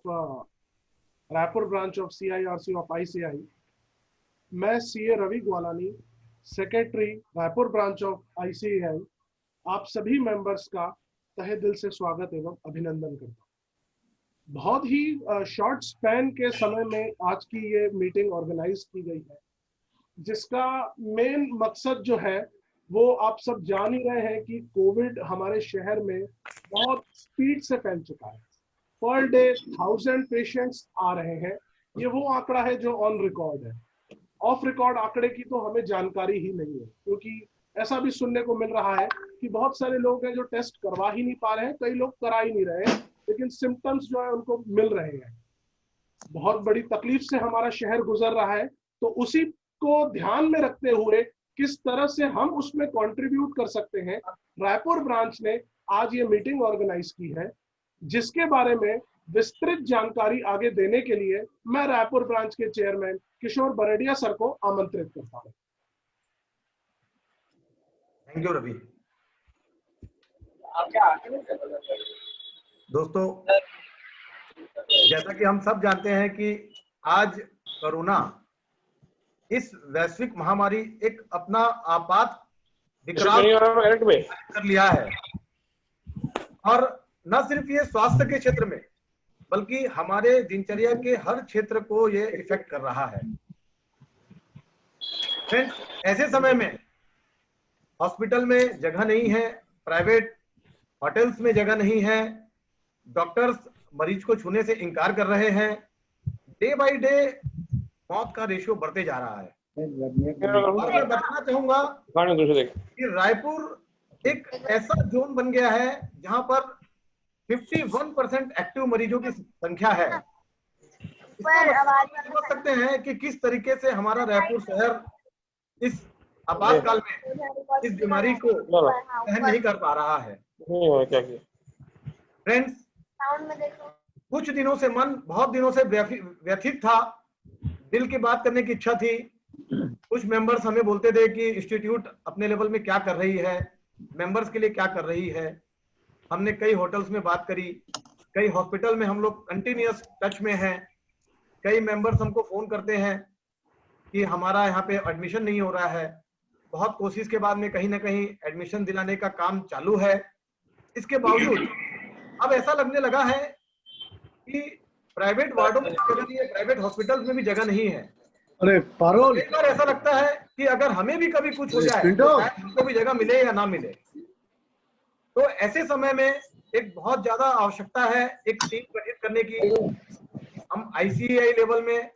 Raipur branch of CIRC of ICI। मैं CA Ravi Gwalani, secretary Raipur branch of ICAI, आप सभी members का तहे दिल से स्वागत एवं अभिनंदन करता हूँ। बहुत ही शॉर्ट स्पैन के समय में आज की ये मीटिंग ऑर्गेनाइज की गई है, जिसका मेन मकसद जो है वो आप सब जान ही रहे हैं कि कोविड हमारे शहर में बहुत स्पीड से फैल चुका है। पर डे 1000 पेशेंट्स आ रहे हैं। ये वो आंकड़ा है जो ऑन रिकॉर्ड है। ऑफ रिकॉर्ड आंकड़े की तो हमें जानकारी ही नहीं है, क्योंकि ऐसा भी सुनने को मिल रहा है कि बहुत सारे लोग हैं जो टेस्ट करवा ही नहीं पा रहे हैं, कई लोग करा ही नहीं रहे हैं, लेकिन सिम्टम्स जो है उनको मिल रहे हैं। बहुत बड़ी तकलीफ से हमारा शहर गुजर रहा है, तो उसी को ध्यान में रखते हुए किस तरह से हम उसमें कंट्रीब्यूट कर सकते हैं, रायपुर ब्रांच ने आज ये मीटिंग ऑर्गेनाइज की है, जिसके बारे में विस्तृत जानकारी आगे देने के लिए मैं रायपुर ब्रांच के चेयरमैन किशोर बरडिया सर को आमंत्रित करता हूं। Thank you Ravi. दोस्तों, जैसा कि हम सब जानते हैं कि आज कोरोना इस वैश्विक महामारी एक अपना आपात विकराल कर लिया है, और न सिर्फ ये स्वास्थ्य के क्षेत्र में बल्कि हमारे दिनचर्या के हर क्षेत्र को ये इफेक्ट कर रहा है। फ्रेंड्स, ऐसे समय में हॉस्पिटल में जगह नहीं है, प्राइवेट होटल्स में जगह नहीं है, डॉक्टर्स मरीज को छूने से इनकार कर रहे हैं, डे बाय डे मौत का रेशियो बढ़ते जा रहा है। और मैं बताना चाहूंगा कि रायपुर एक ऐसा जोन बन गया है जहां पर 51% एक्टिव मरीजों की संख्या है। समझ सकते हैं कि किस तरीके से हमारा रायपुर शहर इस आपातकाल में इस बीमारी को सहन नहीं कर पा रहा है। फ्रेंड्स, कुछ दिनों से मन बहुत दिनों से व्यथित था, दिल की बात करने की इच्छा थी। कुछ मेंबर्स हमें बोलते थे कि इंस्टीट्यूट अपने लेवल में क्या कर रही है, मेंबर्स के लिए क्या कर रही है। हमने कई होटल्स में बात करी, कई हॉस्पिटल में हम लोग कंटिन्यूअस टच में हैं। कई मेंबर्स हमको फोन करते हैं कि हमारा यहाँ पे एडमिशन नहीं हो रहा है। बहुत कोशिश के बाद में कहीं ना कहीं एडमिशन दिलाने का काम चालू है। इसके बावजूद अब ऐसा लगने लगा है कि प्राइवेट वार्डों में जगह नहीं है, प्राइवेट हॉस्पिटल्स में भी जगह नहीं है। अरे पारोल, एक बार ऐसा लगता है कि अगर हमें भी कभी कुछ हो जाए तो हमको भी जगह मिले या ना मिले। तो ऐसे समय में एक बहुत ज्यादा आवश्यकता है एक टीम गठित करने की। हम ICAI लेवल में,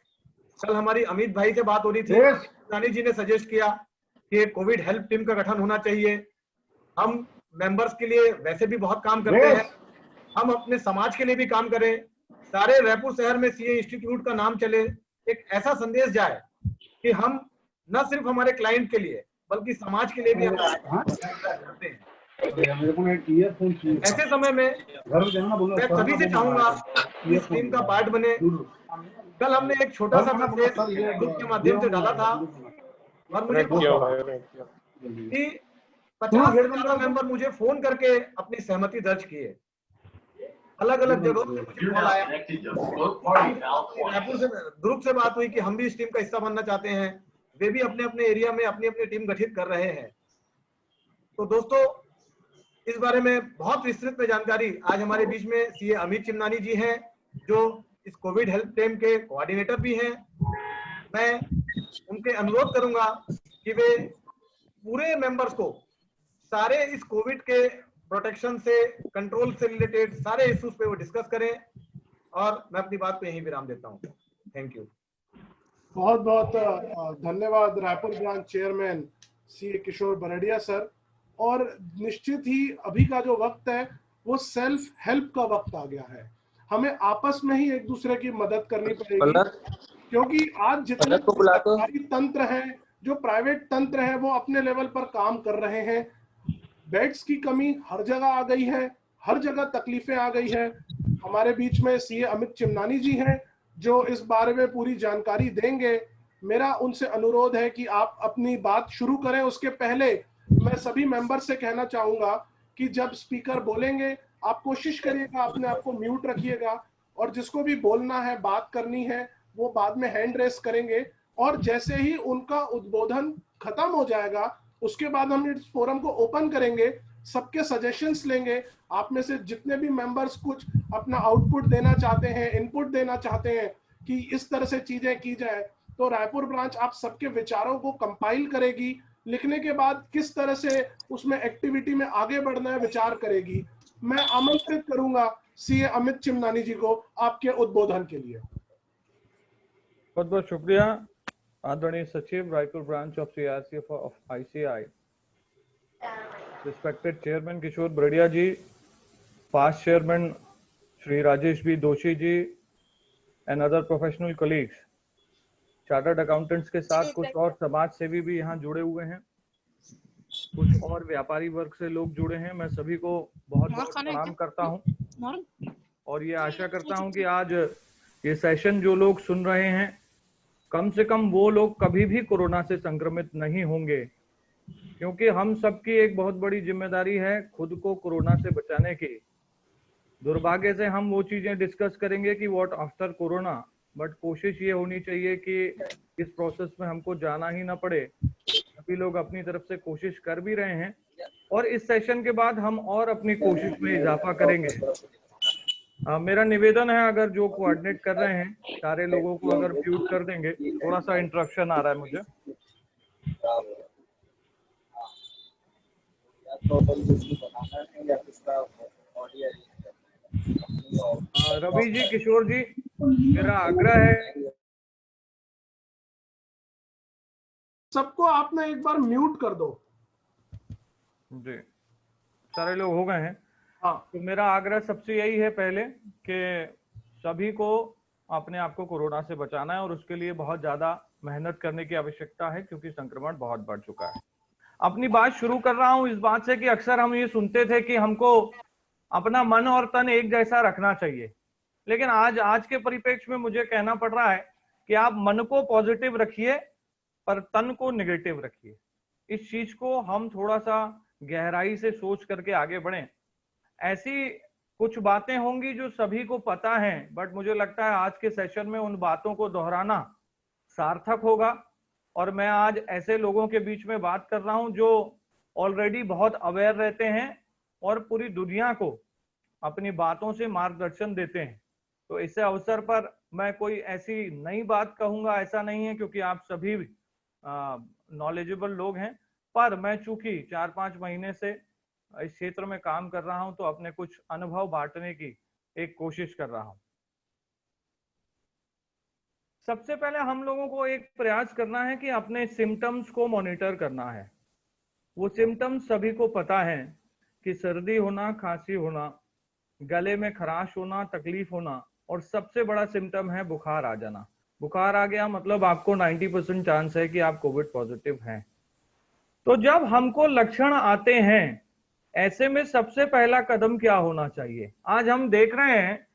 कल हमारी अमित भाई से बात हो रही थी, रानी जी ने सजेस्ट किया कि कोविड हेल्प टीम का गठन होना चाहिए। हम मेंबर्स के लिए वैसे भी बहुत काम करते हैं, हम अपने समाज के लिए भी काम करें, सारे रायपुर शहर में CA इंस्टीट्यूट का नाम चले, एक ऐसा संदेश जाए कि हम न सिर्फ हमारे क्लाइंट के लिए बल्कि समाज के लिए भी करते हैं। ऐसे समय में मैं सभी से चाहूंगा इस टीम का पार्ट बने। कल हमने एक छोटा सा मैसेज ग्रुप के माध्यम से डाला था और मुझे कि 50 से ज्यादा मेंबर मुझे फोन करके अपनी सहमति दर्ज किए। अलग अलग जगहों से मुझे कॉल आया, रायपुर से ग्रुप से बात हुई कि हम भी इस टीम का हिस्सा बनना चाहते हैं। वे भी अपने अपने एरिया में अपनी अपनी टीम गठित कर रहे हैं। तो दोस्तों, इस बारे में बहुत विस्तृत में जानकारी आज हमारे बीच में CA अमित चिमनानी जी हैं, जो इस कोविड हेल्प टीम के कोऑर्डिनेटर भी हैं। मैं उनके अनुरोध करूंगा कि वे पूरे मेंबर्स को सारे इस कोविड के प्रोटेक्शन से, कंट्रोल से रिलेटेड सारे इश्यूज पे वो डिस्कस करें, और मैं अपनी बात पे यहीं विराम देता हूं। Thank you. बहुत बहुत धन्यवाद रायपुर ब्रांच चेयरमैन CA किशोर बरडिया सर। और निश्चित ही अभी का जो वक्त है वो सेल्फ हेल्प का वक्त आ गया है। हमें आपस में ही एक दूसरे की मदद करनी पड़ेगी, क्योंकि आज जितने सरकारी तंत्र हैं, जो प्राइवेट तंत्र हैं, वो अपने लेवल पर काम कर रहे हैं। बेड्स की कमी हर जगह आ गई है, हर जगह तकलीफें आ गई है। हमारे बीच में CA अमित चिमनानी जी हैं, जो इस बारे में पूरी जानकारी देंगे। मेरा उनसे अनुरोध है कि आप अपनी बात शुरू करें। उसके पहले मैं सभी मेंबर से कहना चाहूंगा कि जब स्पीकर बोलेंगे आप कोशिश करिएगा अपने आप को म्यूट रखिएगा, और जिसको भी बोलना है, बात करनी है, वो बाद में हैंड रेस करेंगे। और जैसे ही उनका उद्बोधन खत्म हो जाएगा, उसके बाद हम इस फोरम को ओपन करेंगे, सबके सजेशंस लेंगे। आप में से जितने भी मेंबर्स कुछ अपना आउटपुट देना चाहते हैं, इनपुट देना चाहते हैं कि इस तरह से चीजें की जाए, तो रायपुर ब्रांच आप सबके विचारों को कंपाइल करेगी। लिखने के बाद किस तरह से उसमें एक्टिविटी में आगे बढ़ना है विचार करेगी। मैं आमंत्रित करूंगा सीए अमित चिमनानी जी को आपके उद्बोधन के लिए। बहुत बहुत शुक्रिया आदरणीय सचिव Raipur branch of CRCF of ICI, respected chairman Kishore Bardia ji, past chairman Shri Rajesh B Doshi ji and other professional colleagues, chartered accountants के साथ कुछ और समाज सेवी भी यहाँ जुड़े हुए हैं, कुछ और व्यापारी वर्ग से लोग जुड़े हैं। मैं सभी को बहुत बहुत प्रणाम करता हूँ और ये आशा करता हूँ कि आज ये सेशन जो लोग सुन रहे हैं, कम से कम वो लोग कभी भी कोरोना से संक्रमित नहीं होंगे, क्योंकि हम सबकी एक बहुत बड़ी जिम्मेदारी है खुद को कोरोना से बचाने की। दुर्भाग्य से हम वो चीजें डिस्कस करेंगे कि व्हाट आफ्टर कोरोना, बट कोशिश ये होनी चाहिए कि इस प्रोसेस में हमको जाना ही ना पड़े। सभी लोग अपनी तरफ से कोशिश कर भी रहे हैं और इस सेशन के बाद हम और अपनी कोशिश में इजाफा करेंगे। मेरा निवेदन है, अगर जो कोऑर्डिनेट कर रहे हैं सारे लोगों को अगर म्यूट कर देंगे, थोड़ा सा इंटरप्शन आ रहा है मुझे। रवि जी, किशोर जी, मेरा आग्रह है सबको आपने एक बार म्यूट कर दो। जी, सारे लोग हो गए हैं। हाँ, तो मेरा आग्रह सबसे यही है पहले कि सभी को अपने आप को कोरोना से बचाना है और उसके लिए बहुत ज्यादा मेहनत करने की आवश्यकता है, क्योंकि संक्रमण बहुत बढ़ चुका है। अपनी बात शुरू कर रहा हूं इस बात से कि अक्सर हम ये सुनते थे कि हमको अपना मन और तन एक जैसा रखना चाहिए, लेकिन आज के परिप्रेक्ष्य में मुझे कहना पड़ रहा है कि आप मन को पॉजिटिव रखिए पर तन को नेगेटिव रखिए। इस चीज को हम थोड़ा सा गहराई से सोच करके आगे बढ़ें। ऐसी कुछ बातें होंगी जो सभी को पता है, बट मुझे लगता है आज के सेशन में उन बातों को दोहराना सार्थक होगा। और मैं आज ऐसे लोगों के बीच में बात कर रहा हूं जो ऑलरेडी बहुत अवेयर रहते हैं और पूरी दुनिया को अपनी बातों से मार्गदर्शन देते हैं। तो इस अवसर पर मैं कोई ऐसी नई बात कहूंगा ऐसा नहीं है, क्योंकि आप सभी नॉलेजेबल लोग हैं। पर मैं चूंकि 4-5 महीने से इस क्षेत्र में काम कर रहा हूं, तो अपने कुछ अनुभव बांटने की एक कोशिश कर रहा हूं। सबसे पहले हम लोगों को एक प्रयास करना है कि अपने सिम्टम्स को मॉनिटर करना है। वो सिम्टम्स सभी को पता है कि सर्दी होना, खांसी होना, गले में खराश होना, तकलीफ होना, और सबसे बड़ा सिम्टम है बुखार आ जाना। बुखार आ गया मतलब आपको 90% चांस है कि आप कोविड पॉजिटिव हैं। तो जब हमको लक्षण आते हैं, ऐसे में सबसे पहला कदम क्या होना चाहिए? आज हम देख रहे हैं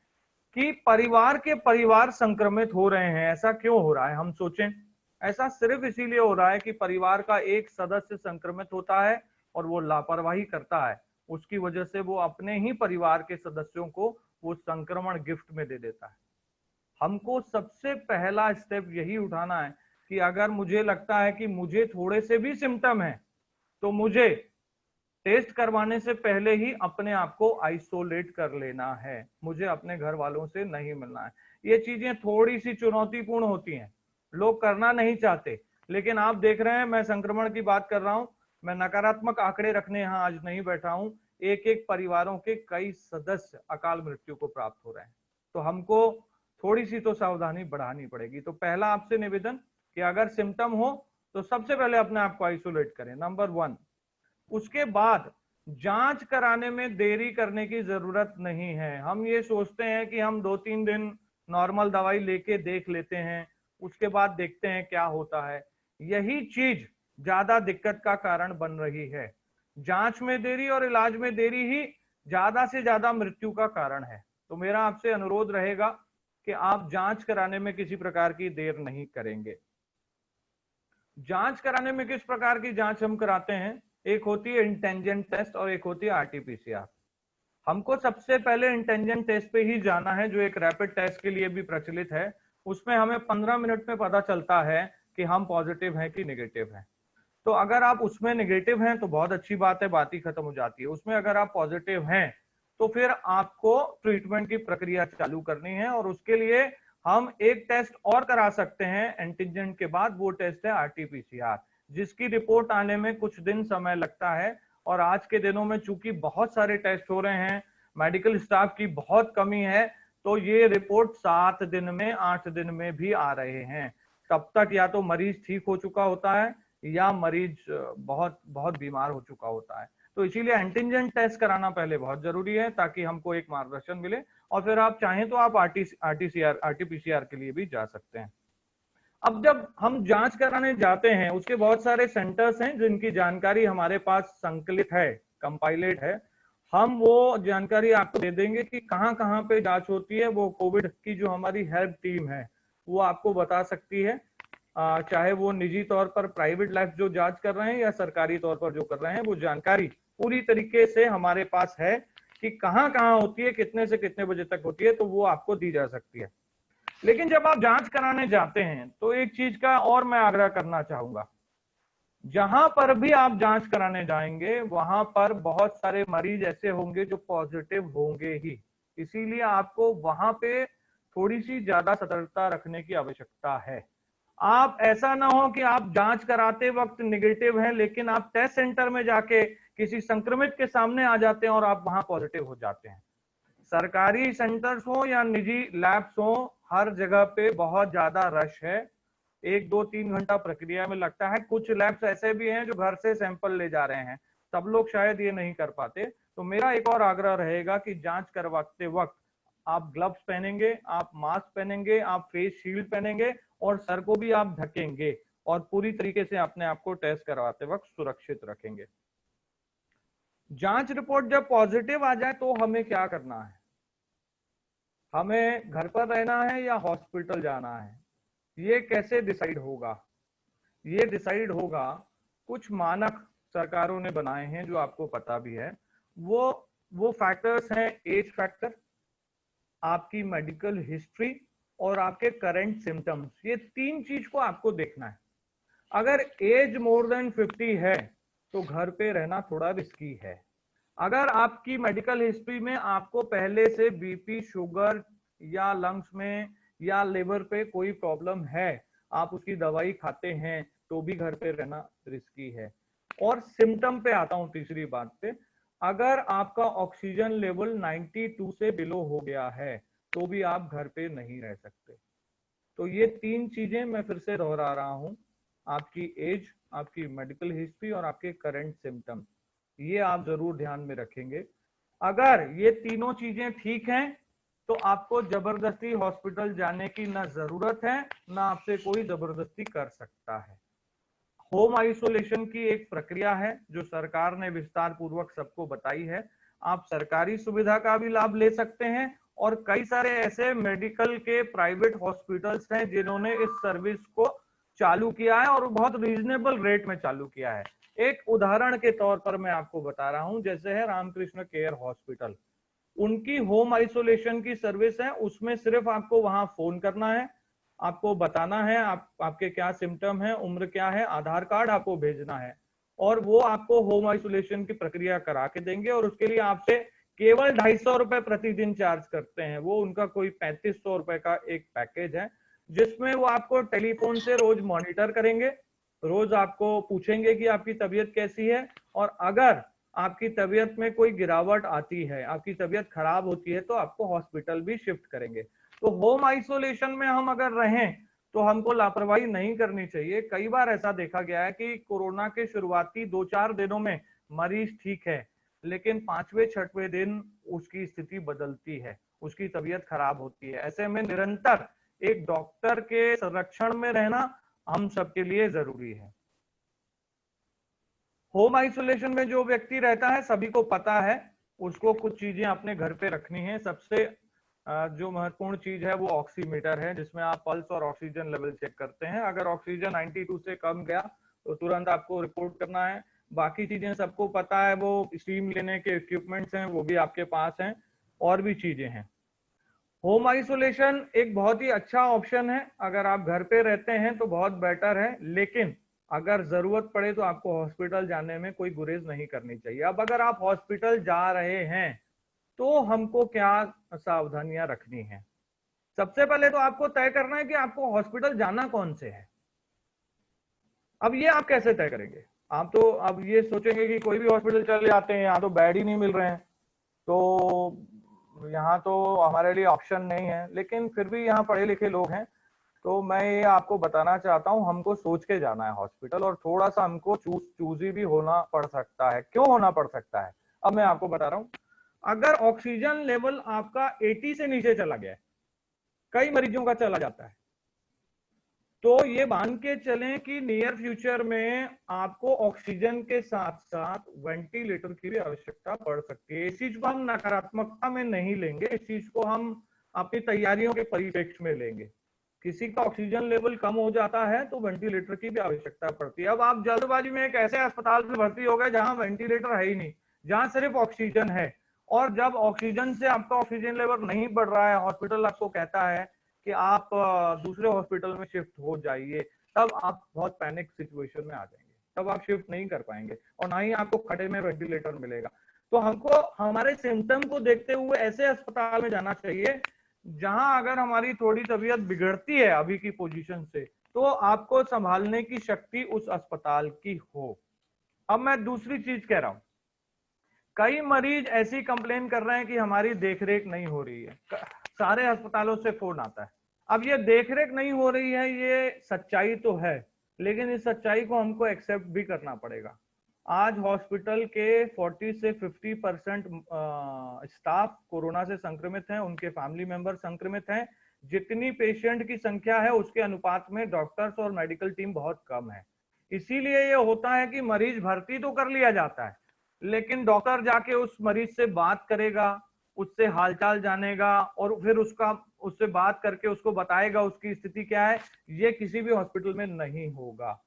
कि परिवार के परिवार संक्रमित हो रहे हैं। ऐसा क्यों हो रहा है? हम सोचें, ऐसा सिर्फ इसीलिए हो रहा है कि परिवार का एक सदस्य संक्रमित होता है और वो लापरवाही करता है, उसकी वजह से वो अपने ही परिवार के सदस्यों को वो संक्रमण गिफ्ट में दे देता है। हमको सबसे पहला स्टेप यही उठाना है कि अगर मुझे लगता है कि मुझे थोड़े से भी सिम्टम है, तो मुझे टेस्ट करवाने से पहले ही अपने आप को आइसोलेट कर लेना है। मुझे अपने घर वालों से नहीं मिलना है। ये चीजें थोड़ी सी चुनौतीपूर्ण होती हैं, लोग करना नहीं चाहते, लेकिन आप देख रहे हैं मैं संक्रमण की बात कर रहा हूं, मैं नकारात्मक आंकड़े रखने यहाँ आज नहीं बैठा हूं। एक एक परिवारों के कई सदस्य अकाल मृत्यु को प्राप्त हो रहे हैं। तो हमको थोड़ी सी तो सावधानी बढ़ानी पड़ेगी। तो पहला आपसे निवेदन कि अगर सिम्टम हो तो सबसे पहले अपने आप को आइसोलेट करें, नंबर 1। उसके बाद जांच कराने में देरी करने की जरूरत नहीं है। हम ये सोचते हैं कि हम 2-3 दिन नॉर्मल दवाई लेके देख लेते हैं, उसके बाद देखते हैं क्या होता है। यही चीज ज्यादा दिक्कत का कारण बन रही है। जांच में देरी और इलाज में देरी ही ज्यादा से ज्यादा मृत्यु का कारण है। तो मेरा आपसे अनुरोध रहेगा कि आप जांच कराने में किसी प्रकार की देर नहीं करेंगे। जांच कराने में किस प्रकार की जांच हम कराते हैं? एक होती है इंटेंजेंट टेस्ट और एक होती है आरटीपीसीआर। हमको सबसे पहले इंटेंजेंट टेस्ट पे ही जाना है, जो एक रैपिड टेस्ट के लिए भी प्रचलित है। उसमें हमें 15 मिनट में पता चलता है कि हम पॉजिटिव हैं कि निगेटिव हैं। तो अगर आप उसमें निगेटिव हैं तो बहुत अच्छी बात है, बात ही खत्म हो जाती है। उसमें अगर आप पॉजिटिव हैं तो फिर आपको ट्रीटमेंट की प्रक्रिया चालू करनी है, और उसके लिए हम एक टेस्ट और करा सकते हैं एंटीजन के बाद। वो टेस्ट है आरटीपीसीआर, जिसकी रिपोर्ट आने में कुछ दिन समय लगता है। और आज के दिनों में चूंकि बहुत सारे टेस्ट हो रहे हैं, मेडिकल स्टाफ की बहुत कमी है, तो ये रिपोर्ट 7 दिन में 8 दिन में भी आ रहे हैं। तब तक या तो मरीज ठीक हो चुका होता है या मरीज बहुत बहुत बीमार हो चुका होता है। तो इसीलिए एंटीजन टेस्ट कराना पहले बहुत जरूरी है, ताकि हमको एक मार्गदर्शन मिले, और फिर आप चाहें तो आप आरटीपीसीआर के लिए भी जा सकते हैं। अब जब हम जांच कराने जाते हैं, उसके बहुत सारे सेंटर्स हैं जिनकी जानकारी हमारे पास संकलित है, कंपाइलेट है। हम वो जानकारी आपको दे देंगे कि कहाँ कहाँ पे जांच होती है। वो कोविड की जो हमारी हेल्प टीम है वो आपको बता सकती है, चाहे वो निजी तौर पर प्राइवेट लैब जो जांच कर रहे हैं या सरकारी तौर पर जो कर रहे हैं, वो जानकारी पूरी तरीके से हमारे पास है कि कहाँ कहाँ होती है, कितने से कितने बजे तक होती है, तो वो आपको दी जा सकती है। लेकिन जब आप जांच कराने जाते हैं तो एक चीज का और मैं आग्रह करना चाहूंगा, जहां पर भी आप जांच कराने जाएंगे वहां पर बहुत सारे मरीज ऐसे होंगे जो पॉजिटिव होंगे ही। इसीलिए आपको वहां पे थोड़ी सी ज्यादा सतर्कता रखने की आवश्यकता है। आप ऐसा ना हो कि आप जांच कराते वक्त निगेटिव हैं, लेकिन आप टेस्ट सेंटर में जाके किसी संक्रमित के सामने आ जाते हैं और आप वहां पॉजिटिव हो जाते हैं। सरकारी सेंटर्स हो या निजी लैब्स हो, हर जगह पे बहुत ज्यादा रश है। 1 2 3 घंटा प्रक्रिया में लगता है। कुछ लैब्स ऐसे भी हैं जो घर से सैंपल ले जा रहे हैं, सब लोग शायद ये नहीं कर पाते। तो मेरा एक और आग्रह रहेगा कि जांच करवाते वक्त आप ग्लव्स पहनेंगे, आप मास्क पहनेंगे, आप फेस शील्ड पहनेंगे, और सर को भी आप ढकेंगे, और पूरी तरीके से अपने आप को टेस्ट करवाते वक्त सुरक्षित रखेंगे। जांच रिपोर्ट जब पॉजिटिव आ जाए तो हमें क्या करना है? हमें घर पर रहना है या हॉस्पिटल जाना है? ये कैसे डिसाइड होगा? ये डिसाइड होगा, कुछ मानक सरकारों ने बनाए हैं जो आपको पता भी है। वो फैक्टर्स हैं, एज फैक्टर, आपकी मेडिकल हिस्ट्री, और आपके करंट सिम्टम्स। ये 3 चीज को आपको देखना है। अगर एज मोर देन 50 है तो घर पे रहना थोड़ा रिस्की है। अगर आपकी मेडिकल हिस्ट्री में आपको पहले से बीपी, शुगर या लंग्स में या लिवर पे कोई प्रॉब्लम है, आप उसकी दवाई खाते हैं, तो भी घर पे रहना रिस्की है। और सिम्टम पे आता हूं तीसरी बात पे, अगर आपका ऑक्सीजन लेवल 92 से बिलो हो गया है तो भी आप घर पे नहीं रह सकते। तो ये 3 चीजें मैं फिर से दोहरा रहा हूं, आपकी एज, आपकी मेडिकल हिस्ट्री और आपके करंट सिम्टम्स, ये आप जरूर ध्यान में रखेंगे। अगर ये तीनों चीजें ठीक हैं तो आपको जबरदस्ती हॉस्पिटल जाने की ना जरूरत है, ना आपसे कोई जबरदस्ती कर सकता है। होम आइसोलेशन की एक प्रक्रिया है जो सरकार ने विस्तार पूर्वक सबको बताई है। आप सरकारी सुविधा का भी लाभ ले सकते हैं, और कई सारे ऐसे मेडिकल के प्राइवेट हॉस्पिटल्स हैं जिन्होंने इस सर्विस को चालू किया है, और बहुत रीजनेबल रेट में चालू किया है। एक उदाहरण के तौर पर मैं आपको बता रहा हूं, जैसे है रामकृष्ण केयर हॉस्पिटल, उनकी होम आइसोलेशन की सर्विस है। उसमें सिर्फ आपको वहां फोन करना है, आपको बताना है आपके क्या सिम्टम है, उम्र क्या है, आधार कार्ड आपको भेजना है, और वो आपको होम आइसोलेशन की प्रक्रिया करा के देंगे। और उसके लिए आपसे केवल 250 रुपए प्रतिदिन चार्ज करते हैं। वो उनका कोई 3500 रुपए का एक पैकेज है, जिसमें वो आपको टेलीफोन से रोज मॉनिटर करेंगे, रोज आपको पूछेंगे कि आपकी तबीयत कैसी है, और अगर आपकी तबीयत में कोई गिरावट आती है, आपकी तबीयत खराब होती है, तो आपको हॉस्पिटल भी शिफ्ट करेंगे। तो होम आइसोलेशन में हम अगर रहें तो हमको लापरवाही नहीं करनी चाहिए। कई बार ऐसा देखा गया है कि कोरोना के शुरुआती 2 4 दिनों में मरीज ठीक है, लेकिन 5वें 6वें दिन उसकी स्थिति बदलती है, उसकी तबीयत खराब होती है। ऐसे में निरंतर एक डॉक्टर के संरक्षण में रहना हम सबके लिए जरूरी है। होम आइसोलेशन में जो व्यक्ति रहता है, सभी को पता है उसको कुछ चीजें अपने घर पे रखनी है। सबसे जो महत्वपूर्ण चीज है वो ऑक्सीमीटर है, जिसमें आप पल्स और ऑक्सीजन लेवल चेक करते हैं। अगर ऑक्सीजन 92 से कम गया तो तुरंत आपको रिपोर्ट करना है। बाकी चीजें सबको पता है, वो स्टीम लेने के इक्विपमेंट्स हैं वो भी आपके पास हैं, और भी चीजें हैं। होम आइसोलेशन एक बहुत ही अच्छा ऑप्शन है, अगर आप घर पे रहते हैं तो बहुत बेटर है, लेकिन अगर जरूरत पड़े तो आपको हॉस्पिटल जाने में कोई गुरेज नहीं करनी चाहिए। अब अगर आप हॉस्पिटल जा रहे हैं तो हमको क्या सावधानियां रखनी है? सबसे पहले तो आपको तय करना है कि आपको हॉस्पिटल जाना कौन से है। अब ये आप कैसे तय करेंगे? आप तो अब ये सोचेंगे कि कोई भी हॉस्पिटल चले जाते हैं, यहाँ तो बेड ही नहीं मिल रहे हैं, तो यहाँ तो हमारे लिए ऑप्शन नहीं है। लेकिन फिर भी यहाँ पढ़े लिखे लोग हैं, तो मैं ये आपको बताना चाहता हूँ, हमको सोच के जाना है हॉस्पिटल, और थोड़ा सा हमको चूजी भी होना पड़ सकता है। क्यों होना पड़ सकता है? अब मैं आपको बता रहा हूँ। अगर ऑक्सीजन लेवल आपका 80 से नीचे चला गया है, कई मरीजों का चला जाता है, तो ये मान के चलें कि नियर फ्यूचर में आपको ऑक्सीजन के साथ साथ वेंटिलेटर की भी आवश्यकता पड़ सकती है। इस चीज को हम नकारात्मकता में नहीं लेंगे, इस चीज को हम अपनी तैयारियों के परिप्रेक्ष्य में लेंगे। किसी का ऑक्सीजन लेवल कम हो जाता है तो वेंटिलेटर की भी आवश्यकता पड़ती है। अब आप जल्दबाजी में एक ऐसे अस्पताल में भर्ती हो गए जहां वेंटिलेटर है ही नहीं, जहां सिर्फ ऑक्सीजन है, और जब ऑक्सीजन से आपका ऑक्सीजन लेवल नहीं बढ़ रहा है, हॉस्पिटल आपको कहता है कि आप दूसरे हॉस्पिटल में शिफ्ट हो जाइए, तब आप बहुत पैनिक सिचुएशन में आ जाएंगे, तब आप शिफ्ट नहीं कर पाएंगे और ना ही आपको खड़े में वेंटिलेटर मिलेगा। तो हमको हमारे सिम्टम को देखते हुए ऐसे अस्पताल में जाना चाहिए जहां अगर हमारी थोड़ी तबीयत बिगड़ती है अभी की पोजीशन से, तो आपको संभालने की शक्ति उस अस्पताल की हो। अब मैं दूसरी चीज कह रहा हूं, कई मरीज ऐसी कंप्लेन कर रहे हैं कि हमारी देखरेख नहीं हो रही है। सारे अस्पतालों से फोन आता है। अब ये देखरेख नहीं हो रही है, ये सच्चाई तो है, लेकिन इस सच्चाई को हमको एक्सेप्ट भी करना पड़ेगा। आज हॉस्पिटल के 40 से 50% स्टाफ कोरोना से संक्रमित हैं, उनके फैमिली मेंबर संक्रमित हैं। जितनी पेशेंट की संख्या है उसके अनुपात में डॉक्टर्स और मेडिकल टीम बहुत कम है। इसीलिए ये होता है कि मरीज भर्ती तो कर लिया जाता है, लेकिन डॉक्टर जाके उस मरीज से बात करेगा, उससे हालचाल जानेगा और फिर उससे बात करके उसको बताएगा उसकी स्थिति क्या है, ये किसी भी हॉस्पिटल में नहीं होगा।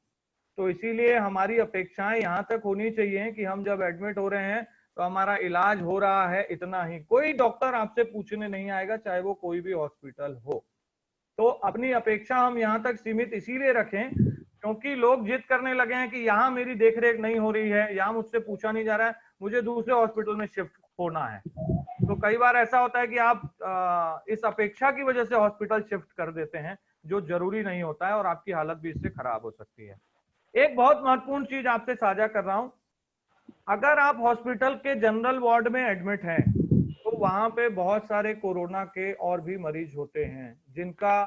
तो इसीलिए हमारी अपेक्षाएं यहाँ तक होनी चाहिए कि हम जब एडमिट हो रहे हैं तो हमारा इलाज हो रहा है, इतना ही। कोई डॉक्टर आपसे पूछने नहीं आएगा, चाहे वो कोई भी हॉस्पिटल हो। तो अपनी अपेक्षा हम यहाँ तक सीमित इसीलिए रखें क्योंकि लोग जिद करने लगे हैं कि यहाँ मेरी देखरेख नहीं हो रही है, यहाँ मुझसे पूछा नहीं जा रहा है, मुझे दूसरे हॉस्पिटल में शिफ्ट होना है। तो कई बार ऐसा होता है कि आप इस अपेक्षा की वजह से हॉस्पिटल शिफ्ट कर देते हैं, जो जरूरी नहीं होता है, और आपकी हालत भी इससे खराब हो सकती है। एक बहुत महत्वपूर्ण चीज आपसे साझा कर रहा हूं, अगर आप हॉस्पिटल के जनरल वार्ड में एडमिट हैं तो वहां पे बहुत सारे कोरोना के और भी मरीज होते हैं जिनका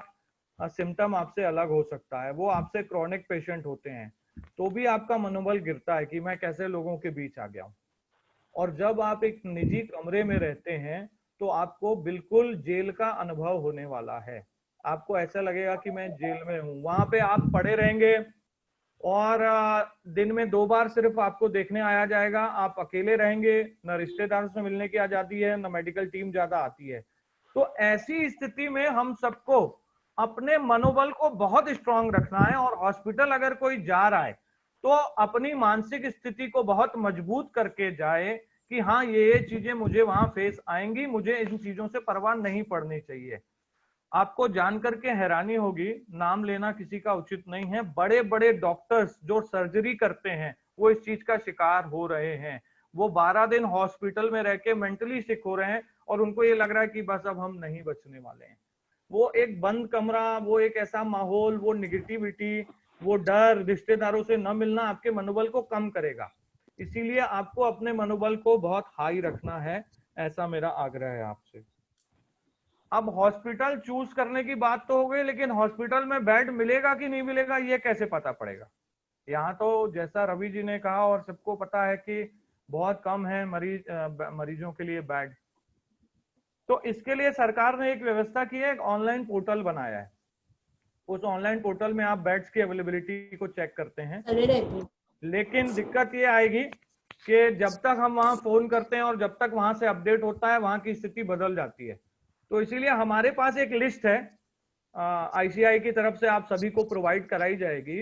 सिम्टम आपसे अलग हो सकता है, वो आपसे क्रॉनिक पेशेंट होते हैं, तो भी आपका मनोबल गिरता है कि मैं कैसे लोगों के बीच आ गया हूं। और जब आप एक निजी कमरे में रहते हैं तो आपको बिल्कुल जेल का अनुभव होने वाला है। आपको ऐसा लगेगा कि मैं जेल में हूं। वहां पे आप पड़े रहेंगे और दिन में 2 बार सिर्फ आपको देखने आया जाएगा। आप अकेले रहेंगे, न रिश्तेदारों से मिलने की आजादी है, न मेडिकल टीम ज्यादा आती है। तो ऐसी स्थिति में हम सबको अपने मनोबल को बहुत स्ट्रांग रखना है, और हॉस्पिटल अगर कोई जा रहा है तो अपनी मानसिक स्थिति को बहुत मजबूत करके जाए कि हाँ ये चीजें मुझे वहां फेस आएंगी, मुझे इन चीजों से परवाह नहीं पड़नी चाहिए। आपको जानकर के हैरानी होगी, नाम लेना किसी का उचित नहीं है, बड़े बड़े डॉक्टर्स जो सर्जरी करते हैं वो इस चीज का शिकार हो रहे हैं। वो 12 दिन हॉस्पिटल में रह के मेंटली सिक हो रहे हैं और उनको ये लग रहा है कि बस अब हम नहीं बचने वाले हैं। वो एक बंद कमरा, वो एक ऐसा माहौल, वो निगेटिविटी, वो डर, रिश्तेदारों से न मिलना आपके मनोबल को कम करेगा। इसीलिए आपको अपने मनोबल को बहुत हाई रखना है, ऐसा मेरा आग्रह है आपसे। अब हॉस्पिटल चूज करने की बात तो हो गई, लेकिन हॉस्पिटल में बेड मिलेगा कि नहीं मिलेगा ये कैसे पता पड़ेगा? यहाँ तो जैसा रवि जी ने कहा और सबको पता है कि बहुत कम है मरीजों के लिए बेड। तो इसके लिए सरकार ने एक व्यवस्था की है, एक ऑनलाइन पोर्टल बनाया है। उस ऑनलाइन पोर्टल में आप बेड्स की अवेलेबिलिटी को चेक करते हैं, लेकिन दिक्कत ये आएगी कि जब तक हम वहां फोन करते हैं और जब तक वहां से अपडेट होता है वहां की स्थिति बदल जाती है। तो इसीलिए हमारे पास एक लिस्ट है, आईसीआई की तरफ से आप सभी को प्रोवाइड कराई जाएगी,